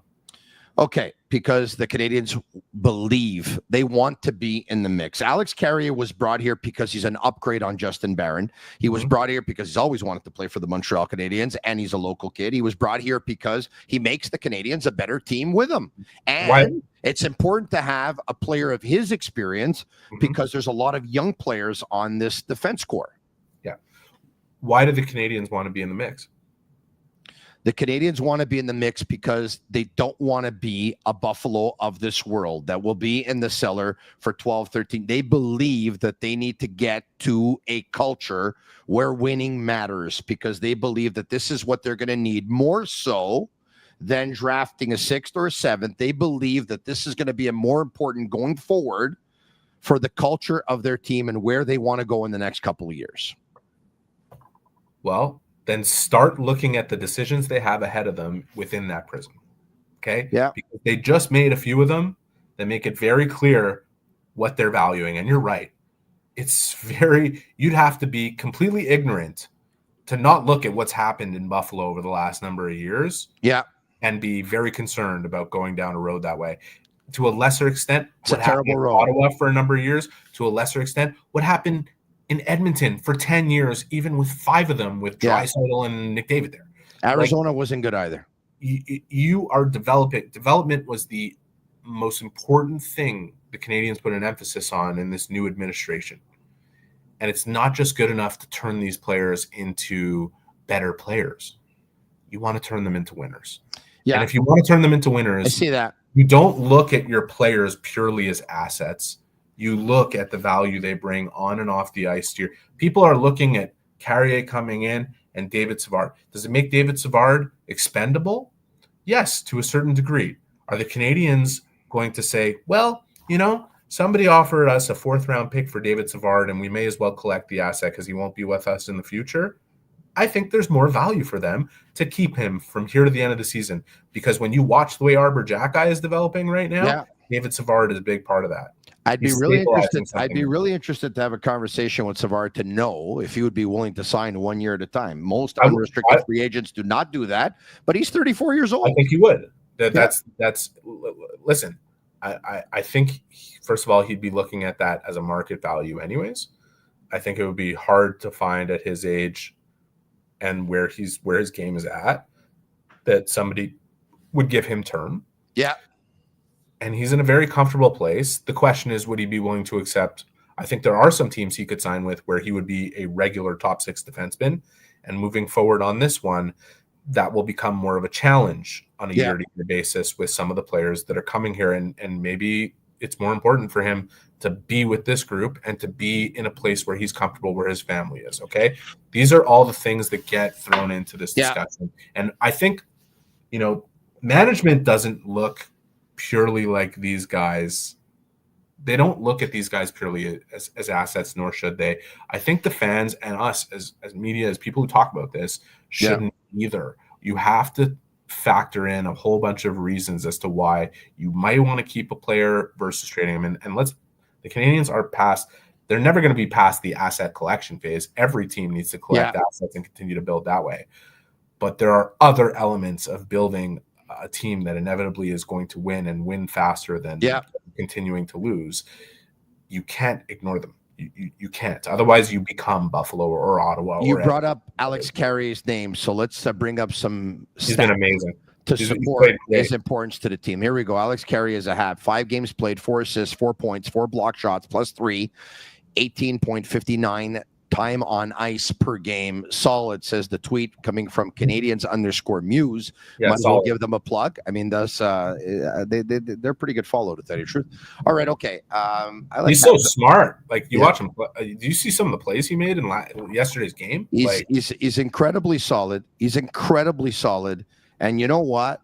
Okay, because the Canadiens believe they want to be in the mix. Alex Carrier was brought here because he's an upgrade on Justin Barron. He was brought here because he's always wanted to play for the Montreal Canadiens, and he's a local kid. He was brought here because he makes the Canadiens a better team with him. And it's important to have a player of his experience because there's a lot of young players on this defense core. Yeah. Why do the Canadiens want to be in the mix? The Canadiens want to be in the mix because they don't want to be a Buffalo of this world that will be in the cellar for 12, 13. They believe that they need to get to a culture where winning matters because they believe that this is what they're going to need more so than drafting a sixth or a seventh. They believe that this is going to be a more important going forward for the culture of their team and where they want to go in the next couple of years. Well, then start looking at the decisions they have ahead of them within that prism. Okay? Yeah. Because they just made a few of them that make it very clear what they're valuing. And you're right. You'd have to be completely ignorant to not look at what's happened in Buffalo over the last number of years. Yeah. And be very concerned about going down a road that way. To a lesser extent, it's a terrible road. Ottawa for a number of years. To a lesser extent, what happened in Edmonton for 10 years, even with 5 of them with Draisaitl and McDavid there. Arizona wasn't good either. You are developing. Development was the most important thing the Canadiens put an emphasis on in this new administration. And it's not just good enough to turn these players into better players. You want to turn them into winners. Yeah. And if you want to turn them into winners, I see that. You don't look at your players purely as assets. You look at the value they bring on and off the ice. People are looking at Carrier coming in and David Savard. Does it make David Savard expendable? Yes, to a certain degree. Are the Canadiens going to say, well, somebody offered us a 4th-round pick for David Savard and we may as well collect the asset because he won't be with us in the future? I think there's more value for them to keep him from here to the end of the season because when you watch the way Arbor Jackeye is developing right now, David Savard is a big part of that. I'd be really interested to have a conversation with Savard to know if he would be willing to sign 1 year at a time. Most unrestricted free agents do not do that, but he's 34 years old. I think he would. That's listen. I think first of all he'd be looking at that as a market value, anyways. I think it would be hard to find at his age and where his game is at that somebody would give him term. Yeah. And he's in a very comfortable place. The question is, would he be willing to accept? I think there are some teams he could sign with where he would be a regular top 6 defenseman. And moving forward on this one, that will become more of a challenge on a year-to-year basis with some of the players that are coming here. And maybe it's more important for him to be with this group and to be in a place where he's comfortable, where his family is. Okay. These are all the things that get thrown into this discussion. And I think, management doesn't look purely like these guys. They don't look at these guys purely as assets, nor should they. I think the fans and us as media, as people who talk about this, shouldn't either. You have to factor in a whole bunch of reasons as to why you might want to keep a player versus trading him. And the Canadiens are past. They're never going to be past the asset collection phase. Every team needs to collect assets and continue to build that way. But there are other elements of building a team that inevitably is going to win and win faster than continuing to lose. You can't ignore them. You can't. Otherwise, you become Buffalo or Ottawa. You brought up Alex Carrier's name, so let's bring up some He's been amazing. To support his importance to the team. Here we go. Alex Carrier is a Hab. 5 games played, 4 assists, 4 points, 4 block shots, plus 3, 18.59 time on ice per game. Solid, says the tweet coming from Canadiens_Muse. Might as well give them a plug. I mean, they're pretty good follow, to tell you the truth. All right, okay. He's so smart. Like, you watch him. Do you see some of the plays he made in yesterday's game? He's incredibly solid. And you know what?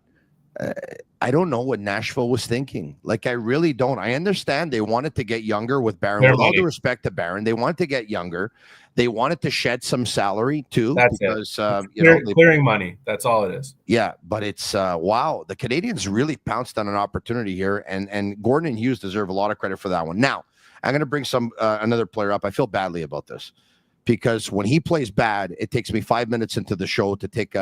I don't know what Nashville was thinking. Like, I really don't. I understand they wanted to get younger with Barron. With all due respect to Barron, they wanted to get younger. They wanted to shed some salary too. That's because clearing money. That's all it is. Yeah, but it's wow. The Canadiens really pounced on an opportunity here, and Gordon and Hughes deserve a lot of credit for that one. Now, I'm going to bring another player up. I feel badly about this because when he plays bad, it takes me 5 minutes into the show to take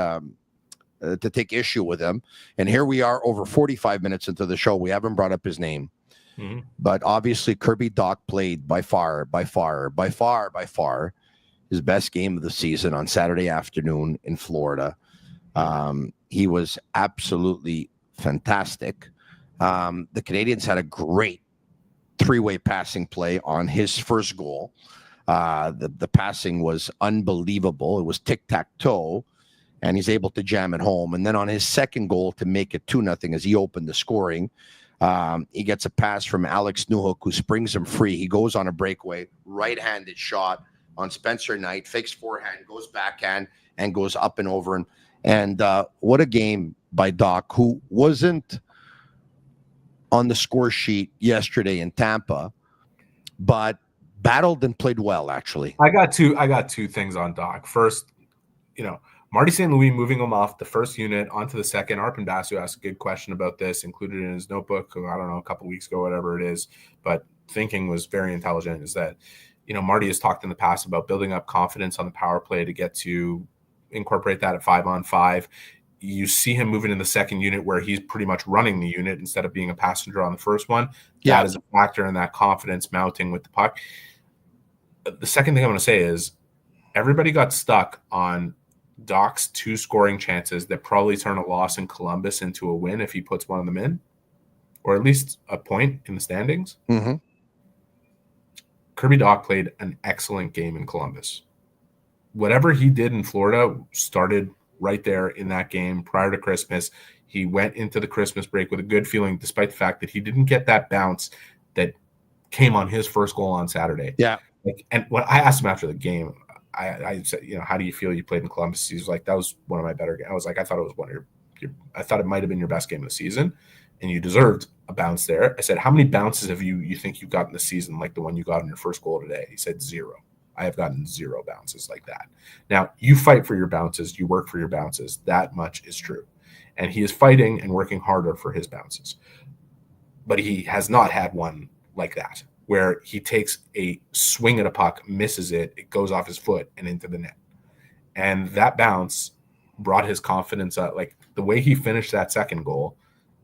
issue with him. And here we are over 45 minutes into the show. We haven't brought up his name. Mm-hmm. But obviously Kirby Dach played by far his best game of the season on Saturday afternoon in Florida. He was absolutely fantastic. The Canadiens had a great 3-way passing play on his first goal. The passing was unbelievable. It was tic-tac-toe. And he's able to jam it home. And then on his second goal to make it 2-0 as he opened the scoring, he gets a pass from Alex Newhook, who springs him free. He goes on a breakaway, right-handed shot on Spencer Knight, fakes forehand, goes backhand, and goes up and over. And what a game by Dach, who wasn't on the score sheet yesterday in Tampa, but battled and played well, actually. I got two things on Dach. First, Marty St. Louis moving him off the first unit onto the second. Arpin Basu asked a good question about this, included in his notebook, I don't know, a couple of weeks ago, whatever it is, but thinking was very intelligent, is that, Marty has talked in the past about building up confidence on the power play to get to incorporate that at 5-on-5. You see him moving in the second unit where he's pretty much running the unit instead of being a passenger on the first one. Yeah. That is a factor in that confidence mounting with the puck. The second thing I'm going to say is everybody got stuck on Dach's 2 scoring chances that probably turn a loss in Columbus into a win if he puts one of them in, or at least a point in the standings. Mm-hmm. Kirby Dach played an excellent game in Columbus. Whatever he did in Florida started right there in that game prior to Christmas. He went into the Christmas break with a good feeling, despite the fact that he didn't get that bounce that came on his first goal on Saturday. Yeah. And when I asked him after the game, I said, how do you feel you played in Columbus? He was like, that was one of my better games. I was like, I thought it was one of I thought it might have been your best game of the season, and you deserved a bounce there. I said, how many bounces have you think you got in the season like the one you got in your first goal today? He said 0. I have gotten 0 bounces like that. Now, you fight for your bounces. You work for your bounces. That much is true. And he is fighting and working harder for his bounces. But he has not had one like that, where he takes a swing at a puck, misses it, it goes off his foot and into the net. And that bounce brought his confidence up. Like the way he finished that second goal,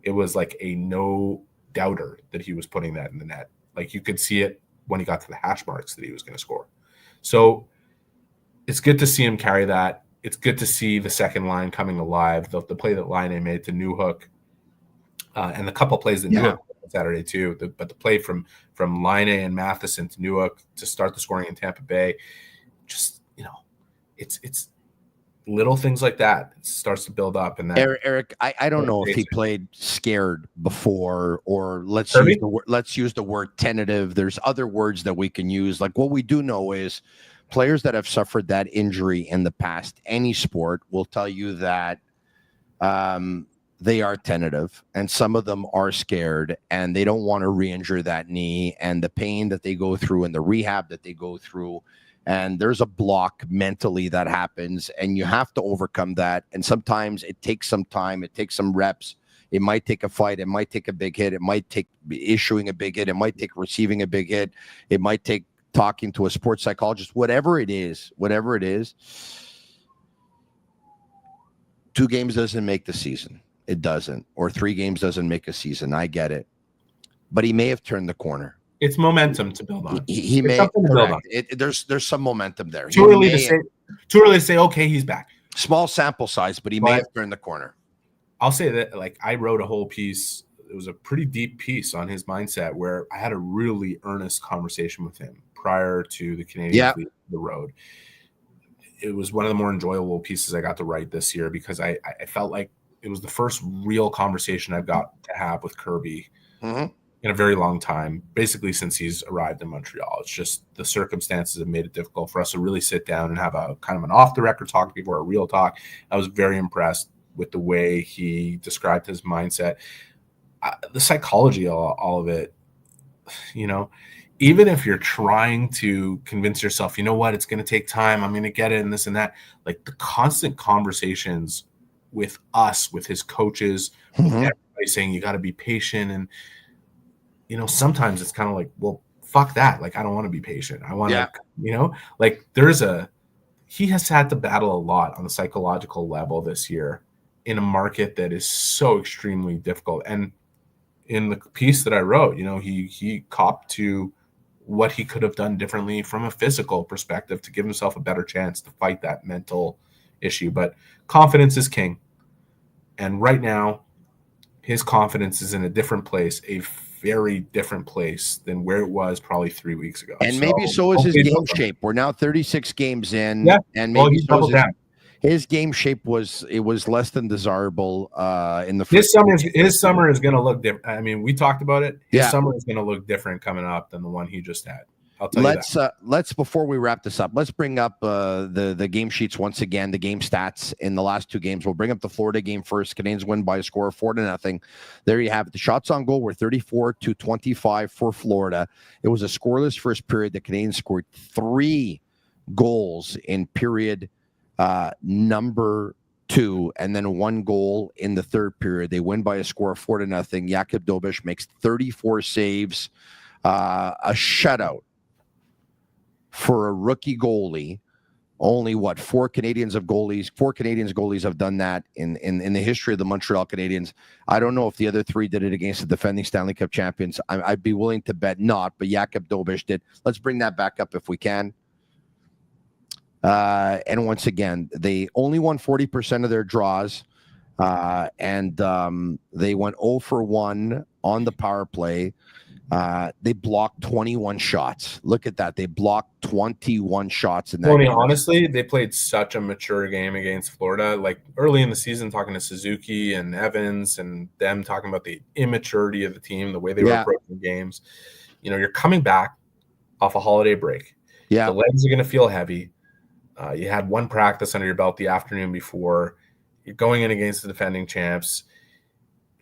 it was like a no doubter that he was putting that in the net. Like you could see it when he got to the hash marks that he was going to score. So it's good to see him carry that. It's good to see the second line coming alive. The play that Laine made to Newhook, and the couple plays that Newhook on Saturday too. But the play from Laine and Matheson to Newhook to start the scoring in Tampa Bay, just it's little things like that. It starts to build up. And that Eric, I don't know if he played scared before, or let's use the word tentative. There's other words that we can use. Like what we do know is players that have suffered that injury in the past, any sport, will tell you that they are tentative, and some of them are scared, and they don't want to re-injure that knee, and the pain that they go through and the rehab that they go through. And there's a block mentally that happens, and you have to overcome that. And sometimes it takes some time. It takes some reps. It might take a fight. It might take a big hit. It might take issuing a big hit. It might take receiving a big hit. It might take talking to a sports psychologist, whatever it is. 2 games doesn't make the season. It doesn't. Or 3 games doesn't make a season. I get it. But he may have turned the corner. It's momentum to build on. He may build on. There's some momentum there. Too early to say, okay, he's back. Small sample size, but he may have turned the corner. I'll say that, like, I wrote a whole piece. It was a pretty deep piece on his mindset where I had a really earnest conversation with him prior to the Canadiens leaving the road. It was one of the more enjoyable pieces I got to write this year because I felt like it was the first real conversation I've got to have with Kirby in a very long time, basically since he's arrived in Montreal. It's just the circumstances have made it difficult for us to really sit down and have a kind of an off-the-record talk before a real talk. I was very impressed with the way he described his mindset. The psychology, all of it, even if you're trying to convince yourself, you know what, it's going to take time, I'm going to get it, and this and that, like the constant conversations with us, with his coaches, with everybody saying you got to be patient. And, sometimes it's kind of like, well, fuck that. Like, I don't want to be patient. I want to, like he has had to battle a lot on the psychological level this year in a market that is so extremely difficult. And in the piece that I wrote, he copped to what he could have done differently from a physical perspective to give himself a better chance to fight that mental issue. But confidence is king. And right now, his confidence is in a different place, a very different place than where it was probably 3 weeks ago. And maybe so is his game shape. We're now 36 games in, and maybe his game shape was less than desirable in the first. His summer is going to look different. I mean, we talked about it. His summer is going to look different coming up than the one he just had. I'll tell you that. Let's before we wrap this up, let's bring up the game sheets once again, the game stats in the last 2 games. We'll bring up the Florida game first. Canadiens win by a score of 4-0. There you have it. The shots on goal were 34-25 for Florida. It was a scoreless first period. The Canadiens scored 3 goals in period number 2, and then 1 goal in the third period. They win by a score of 4-0. Jakub Dobes makes 34 saves, a shutout for a rookie goalie. Only 4 Canadians goalies have done that in the history of the Montreal Canadiens. I don't know if the other 3 did it against the defending Stanley Cup champions. I'd be willing to bet not, but Jakub Dobes did. Let's bring that back up if we can. And once again, they only won 40% of their draws, and they went 0 for 1 on the power play. They blocked 21 shots. Look at that. They blocked 21 shots in that game. Honestly, they played such a mature game against Florida. Like early in the season, talking to Suzuki and Evans and them talking about the immaturity of the team, the way they were approaching games. You're coming back off a holiday break. Yeah. The legs are going to feel heavy. You had 1 practice under your belt the afternoon before. You're going in against the defending champs.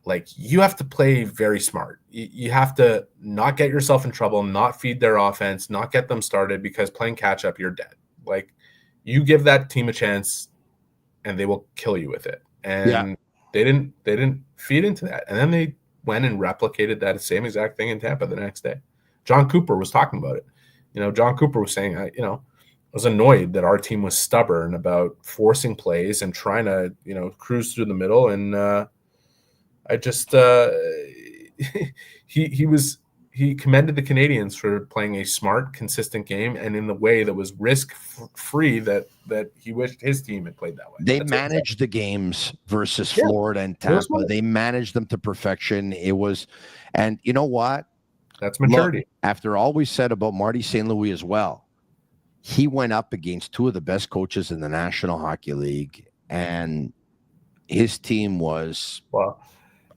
Like, you have to play very smart. You have to not get yourself in trouble, not feed their offense, not get them started, because playing catch up, you're dead. Like, you give that team a chance and they will kill you with it. And they didn't feed into that. And then they went and replicated that same exact thing in Tampa the next day. John Cooper was talking about it. John Cooper was saying, I was annoyed that our team was stubborn about forcing plays and trying to, cruise through the middle. And I just he commended the Canadiens for playing a smart, consistent game, and in the way that was risk-free that he wished his team had played that way. They managed the games versus Florida and Tampa. They managed them to perfection. It was, and you know what? That's maturity. Look, after all we said about Marty St. Louis as well, he went up against two of the best coaches in the National Hockey League, and his team was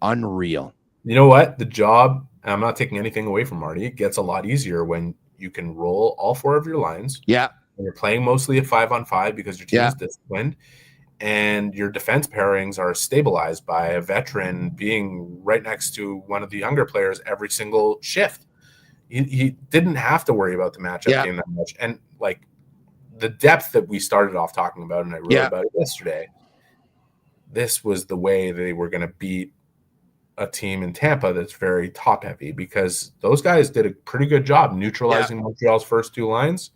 unreal. You know what? The job, and I'm not taking anything away from Marty, it gets a lot easier when you can roll all four of your lines. Yeah. And you're playing mostly a 5-on-5 because your team is disciplined, and your defense pairings are stabilized by a veteran being right next to one of the younger players every single shift. He didn't have to worry about the matchup game that much. And like the depth that we started off talking about, and I wrote about it yesterday, this was the way they were going to beat a team in Tampa that's very top heavy, because those guys did a pretty good job neutralizing Montreal's first two lines.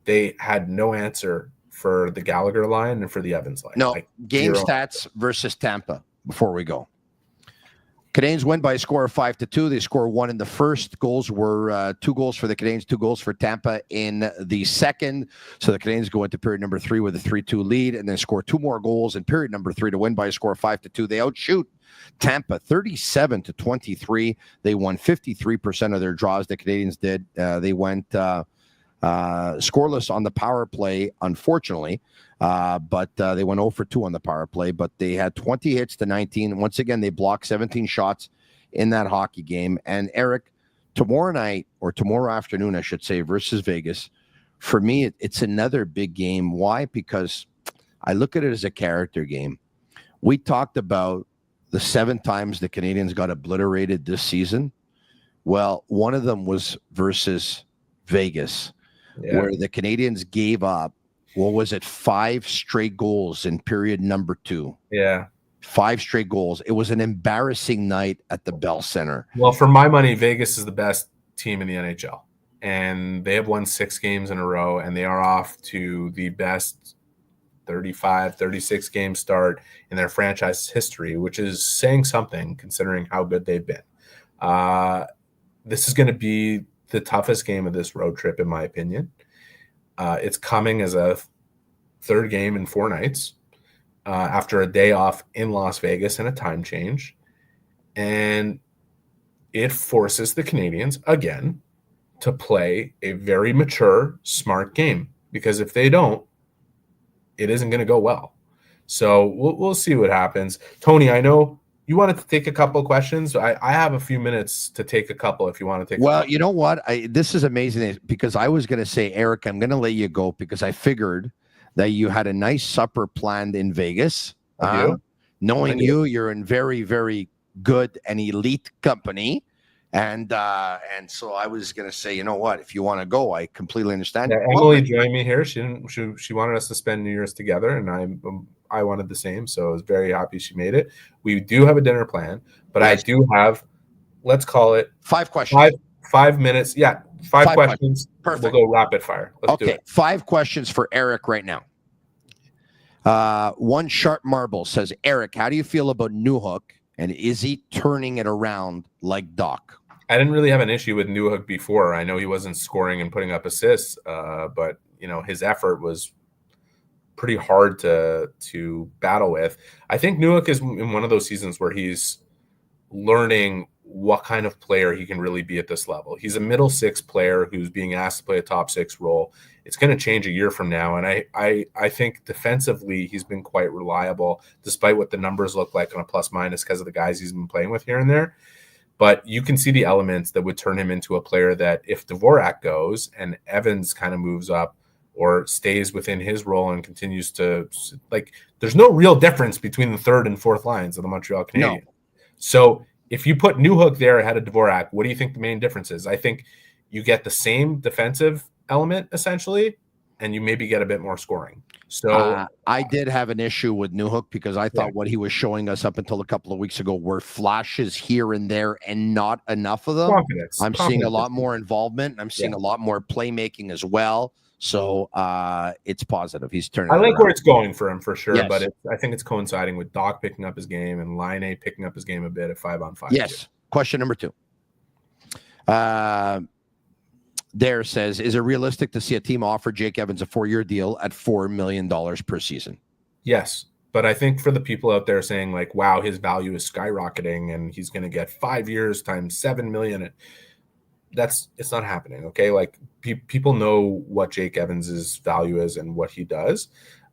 They had no answer for the Gallagher line and for the Evans line. No, game stats versus Tampa before we go. Canadiens win by a score of 5-2. They score one in the first. Goals were 2 goals for the Canadiens, 2 goals for Tampa in the second. So the Canadiens go into period number 3 with a 3-2 lead, and then score 2 more goals in period number 3 to win by a score of 5-2. They outshoot Tampa 37-23. They won 53% of their draws. The Canadiens did. They went scoreless on the power play, unfortunately. But they went 0 for 2 on the power play, but they had 20 hits to 19. Once again, they blocked 17 shots in that hockey game. And Eric, tomorrow night, or tomorrow afternoon, I should say, versus Vegas, for me, it's another big game. Why? Because I look at it as a character game. We talked about the 7 times the Canadiens got obliterated this season. Well, one of them was versus Vegas, where the Canadiens gave up, what was it, 5 straight goals in period number 2. Yeah. 5 straight goals. It was an embarrassing night at the Bell Center. Well, for my money, Vegas is the best team in the NHL. And they have won 6 games in a row, and they are off to the best 35, 36 game start in their franchise history, which is saying something considering how good they've been. This is going to be the toughest game of this road trip, in my opinion. It's coming as a 3rd game in 4 nights after a day off in Las Vegas and a time change. And it forces the Canadiens, again, to play a very mature, smart game. Because if they don't, it isn't going to go well. So we'll see what happens. Tony, I know you wanted to take a couple of questions. I have a few minutes to take a couple if you want to take. Well, you know what? This is amazing because I was going to say, Eric, I'm going to let you go because I figured that you had a nice supper planned in Vegas. Knowing you're in very, very good and elite company. And so I was going to say, you know what? If you want to go, I completely understand. Yeah, Emily joined me here. She wanted us to spend New Year's together, and I wanted the same, so I was very happy she made it. We do have a dinner plan, but I do have, let's call it 5 questions. 5 minutes. Yeah, 5 questions. Perfect. We'll go rapid fire. Let's do it. 5 questions for Eric right now. One Sharp Marble says, Eric, how do you feel about Newhook, and is he turning it around like Dach? I didn't really have an issue with Newhook before. I know he wasn't scoring and putting up assists, but his effort was pretty hard to battle with. I think Newhook is in one of those seasons where he's learning what kind of player he can really be at this level. He's a middle 6 player who's being asked to play a top 6 role. It's going to change a year from now, and I think defensively he's been quite reliable, despite what the numbers look like on a plus-minus because of the guys he's been playing with here and there. But you can see the elements that would turn him into a player that if Dvorak goes and Evans kind of moves up or stays within his role and continues to, there's no real difference between the 3rd and 4th lines of the Montreal Canadiens. No. So if you put Newhook there ahead of Dvorak, what do you think the main difference is? I think you get the same defensive element essentially, and you maybe get a bit more scoring. So I did have an issue with Newhook because I thought what he was showing us up until a couple of weeks ago were flashes here and there and not enough of them. I'm seeing a lot more involvement. I'm seeing a lot more playmaking as well. So it's positive. He's turning. I like around. where it's going for him for sure, Yes. but I think it's coinciding with Dach picking up his game and Line picking up his game a bit at 5-on-5. Yes. Too. Question number 2. There says, is it realistic to see a team offer Jake Evans a 4-year deal at $4 million per season? Yes. But I think for the people out there saying like, wow, his value is skyrocketing and he's going to get 5 years times $7 million, it's not happening. Okay. Like people know what Jake Evans's value is and what he does.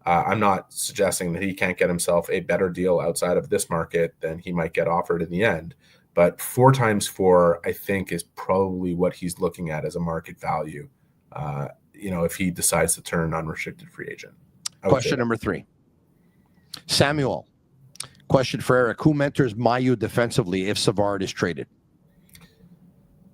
I'm not suggesting that he can't get himself a better deal outside of this market than he might get offered in the end. But 4 times 4, I think, is probably what he's looking at as a market value, if he decides to turn unrestricted free agent. Question number 3. Samuel, question for Eric. Who mentors Mayu defensively if Savard is traded?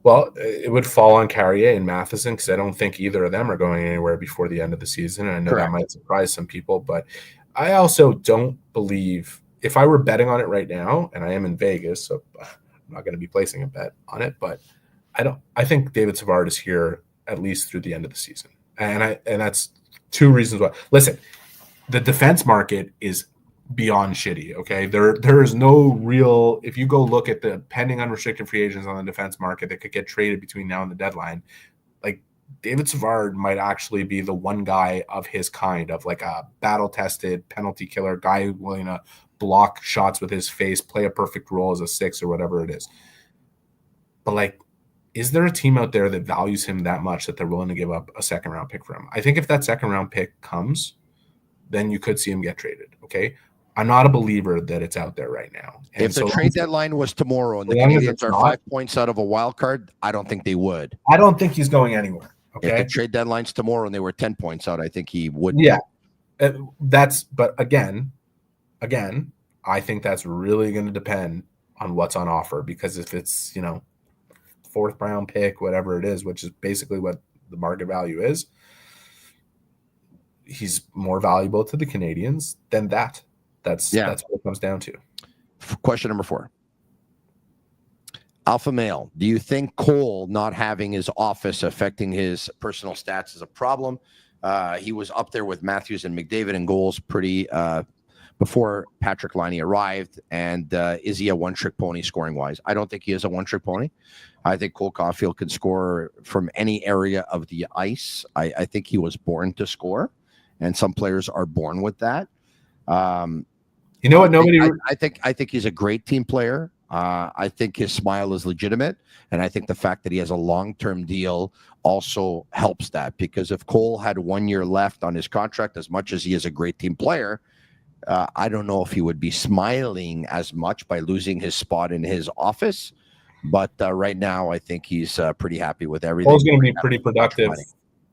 Well, it would fall on Carrier and Matheson because I don't think either of them are going anywhere before the end of the season. And I know Correct. that might surprise some people, but I also don't believe – if I were betting on it right now, and I am in Vegas, so – I'm not going to be placing a bet on it, but I think David Savard is here at least through the end of the season. And that's 2 reasons why. Listen, the defense market is beyond shitty. Okay. There is no real, if you go look at the pending unrestricted free agents on the defense market that could get traded between now and the deadline, like David Savard might actually be the one guy of his kind, of like a battle tested penalty killer guy who's willing to block shots with his face, play a perfect role as a 6 or whatever it is. But like, is there a team out there that values him that much that they're willing to give up a 2nd round pick for him? I think if that 2nd round pick comes, then you could see him get traded. Okay. I'm not a believer that it's out there right now. And if the trade deadline was tomorrow and the Canadiens are 5 points out of a wild card, I don't think they would. I don't think he's going anywhere. Okay. If the trade deadline's tomorrow and they were 10 points out, I think he would. Yeah. But again, I think that's really going to depend on what's on offer, because if it's, 4th round pick, whatever it is, which is basically what the market value is, he's more valuable to the Canadiens than that. That's what it comes down to. Question number 4. Alpha male, do you think Cole not having his office affecting his personal stats is a problem? He was up there with Matthews and McDavid in goals pretty before Patrick Laine arrived. And is he a one-trick pony scoring-wise? I don't think he is a one-trick pony. I think Cole Caulfield can score from any area of the ice. I think he was born to score, and some players are born with that. You know what? I think he's a great team player. I think his smile is legitimate, and I think the fact that he has a long-term deal also helps that, because if Cole had 1 year left on his contract, as much as he is a great team player, I don't know if he would be smiling as much by losing his spot in his office. But right now, I think he's pretty happy with everything. Cole's going to be pretty productive.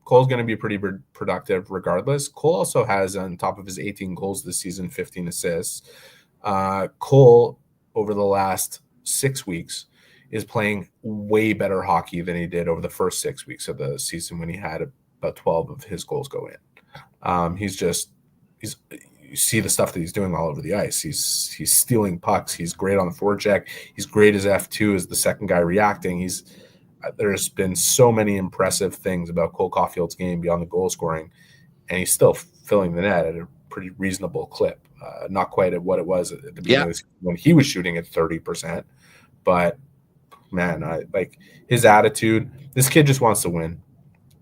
Cole's going to be pretty productive regardless. Cole also has, on top of his 18 goals this season, 15 assists. Cole, over the last 6 weeks, is playing way better hockey than he did over the first 6 weeks of the season when he had about 12 of his goals go in. You see the stuff that he's doing all over the ice. He's stealing pucks. He's great on the forecheck. He's great as F2 as the second guy reacting. There's been so many impressive things about Cole Caulfield's game beyond the goal scoring, and he's still filling the net at a pretty reasonable clip. Not quite at what it was at the beginning of the season when he was shooting at 30%, but man, I like his attitude. This kid just wants to win,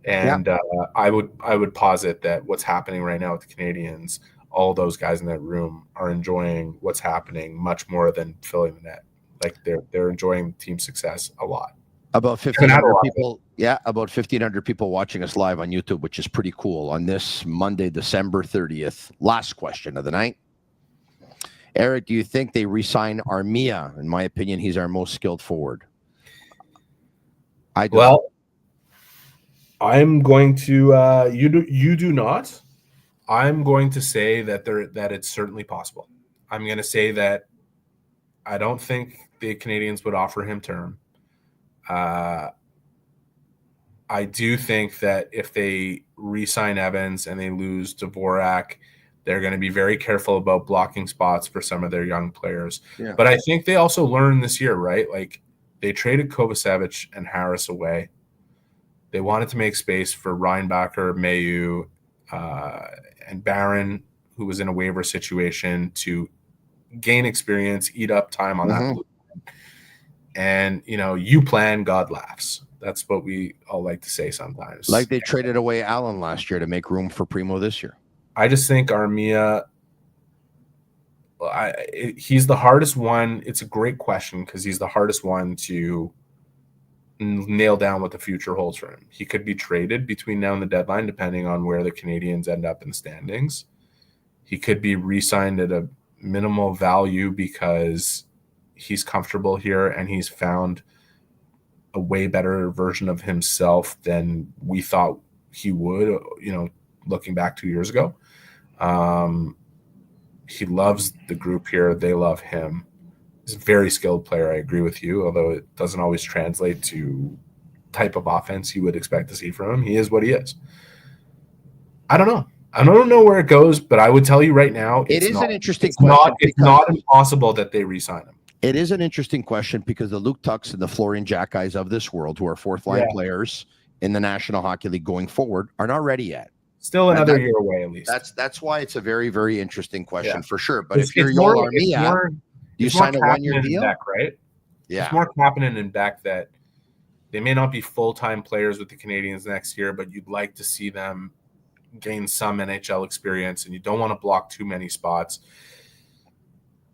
and I would posit that what's happening right now with the Canadiens, all those guys in that room are enjoying what's happening much more than filling the net. Like they're enjoying team success a lot. About 1,500 people. Yeah, about 1,500 people watching us live on YouTube, which is pretty cool on this Monday, December 30th. Last question of the night. Eric, do you think they re-sign Armia? In my opinion, he's our most skilled forward. Well, I'm going to you do not. I'm going to say that it's certainly possible. I'm going to say that I don't think the Canadiens would offer him term. I do think that if they re-sign Evans and they lose Dvorak, they're going to be very careful about blocking spots for some of their young players. Yeah. But I think they also learned this year, right? Like they traded Kovacevic and Harris away. They wanted to make space for Reinbacher, Mayu, and Barron, who was in a waiver situation, to gain experience, eat up time on that blue line. And, you plan, God laughs. That's what we all like to say sometimes. Like they traded away Allen last year to make room for Primo this year. I just think Armia, he's the hardest one. It's a great question because he's the hardest one to nail down what the future holds for him. He could be traded between now and the deadline, depending on where the Canadiens end up in the standings. He could be re-signed at a minimal value because he's comfortable here and he's found a way better version of himself than we thought he would, looking back 2 years ago. He loves the group here. They love him. He's a very skilled player. I agree with you, although it doesn't always translate to type of offense you would expect to see from him. He is what he is. I don't know. I don't know where it goes, but I would tell you right now, it is an interesting question. It's not impossible that they re-sign him. It is an interesting question because the Luke Tucks and the Florian Jackeyes of this world, who are fourth-line players in the National Hockey League going forward, are not ready yet. Still another year away, at least. That's why it's a very, very interesting question for sure. But if you're Yoel Armia, you sign a 1-year deal, Beck, right? Yeah, it's more Kapanen and Beck that they may not be full-time players with the Canadiens next year, but you'd like to see them gain some NHL experience, and you don't want to block too many spots.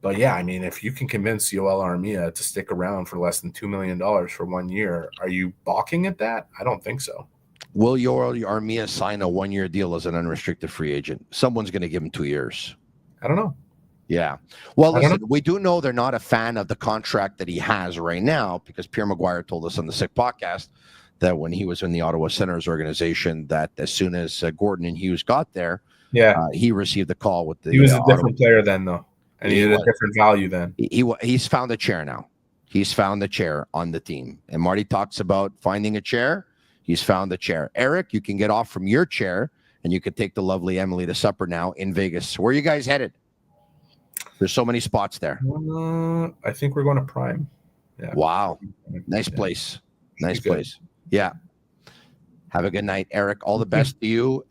But yeah, I mean, if you can convince Yoel Armia to stick around for less than $2 million for 1 year, are you balking at that? I don't think so. Will Yoel Armia sign a 1-year deal as an unrestricted free agent? Someone's going to give him 2 years. I don't know. Yeah. Well, listen, we do know they're not a fan of the contract that he has right now because Pierre Maguire told us on the Sick podcast that when he was in the Ottawa Senators organization, that as soon as Gordon and Hughes got there, he received a call with the. He was a different player then, though, and he had a different value then. He's found a chair now. He's found the chair on the team, and Marty talks about finding a chair. He's found the chair. Eric, you can get off from your chair, and you can take the lovely Emily to supper now in Vegas. Where are you guys headed? There's so many spots there. I think we're going to Prime. Yeah. Wow. Nice place. Nice place. Yeah. Have a good night, Eric. All the best to you.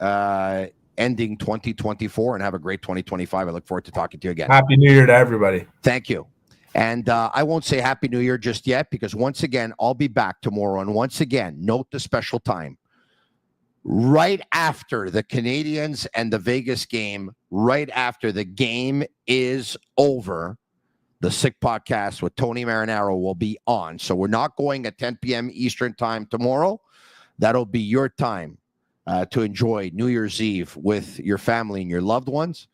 Ending 2024 and have a great 2025. I look forward to talking to you again. Happy New Year to everybody. Thank you. And I won't say Happy New Year just yet because once again, I'll be back tomorrow. And once again, note the special time. Right after the Canadiens and the Vegas game, right after the game is over, the Sick Podcast with Tony Marinaro will be on. So we're not going at 10 p.m. Eastern time tomorrow. That'll be your time to enjoy New Year's Eve with your family and your loved ones.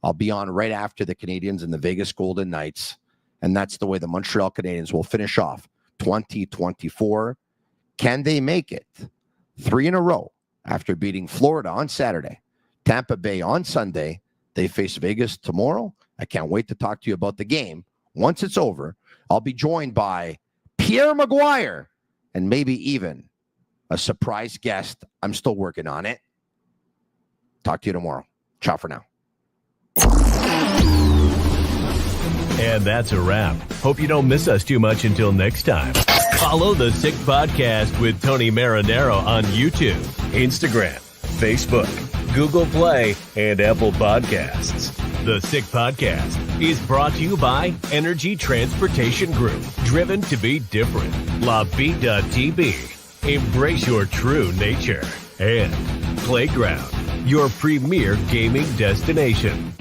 I'll be on right after the Canadiens and the Vegas Golden Knights. And that's the way the Montreal Canadiens will finish off 2024. Can they make it 3 in a row after beating Florida on Saturday, Tampa Bay on Sunday? They face Vegas tomorrow. I can't wait to talk to you about the game. Once it's over, I'll be joined by Pierre Maguire and maybe even a surprise guest. I'm still working on it. Talk to you tomorrow. Ciao for now. And that's a wrap. Hope you don't miss us too much until next time. Follow the Sick Podcast with Tony Marinaro on YouTube, Instagram, Facebook, Google Play, and Apple Podcasts. The Sick Podcast is brought to you by Energy Transportation Group, driven to be different. LaBita.tb, embrace your true nature. And Playground, your premier gaming destination.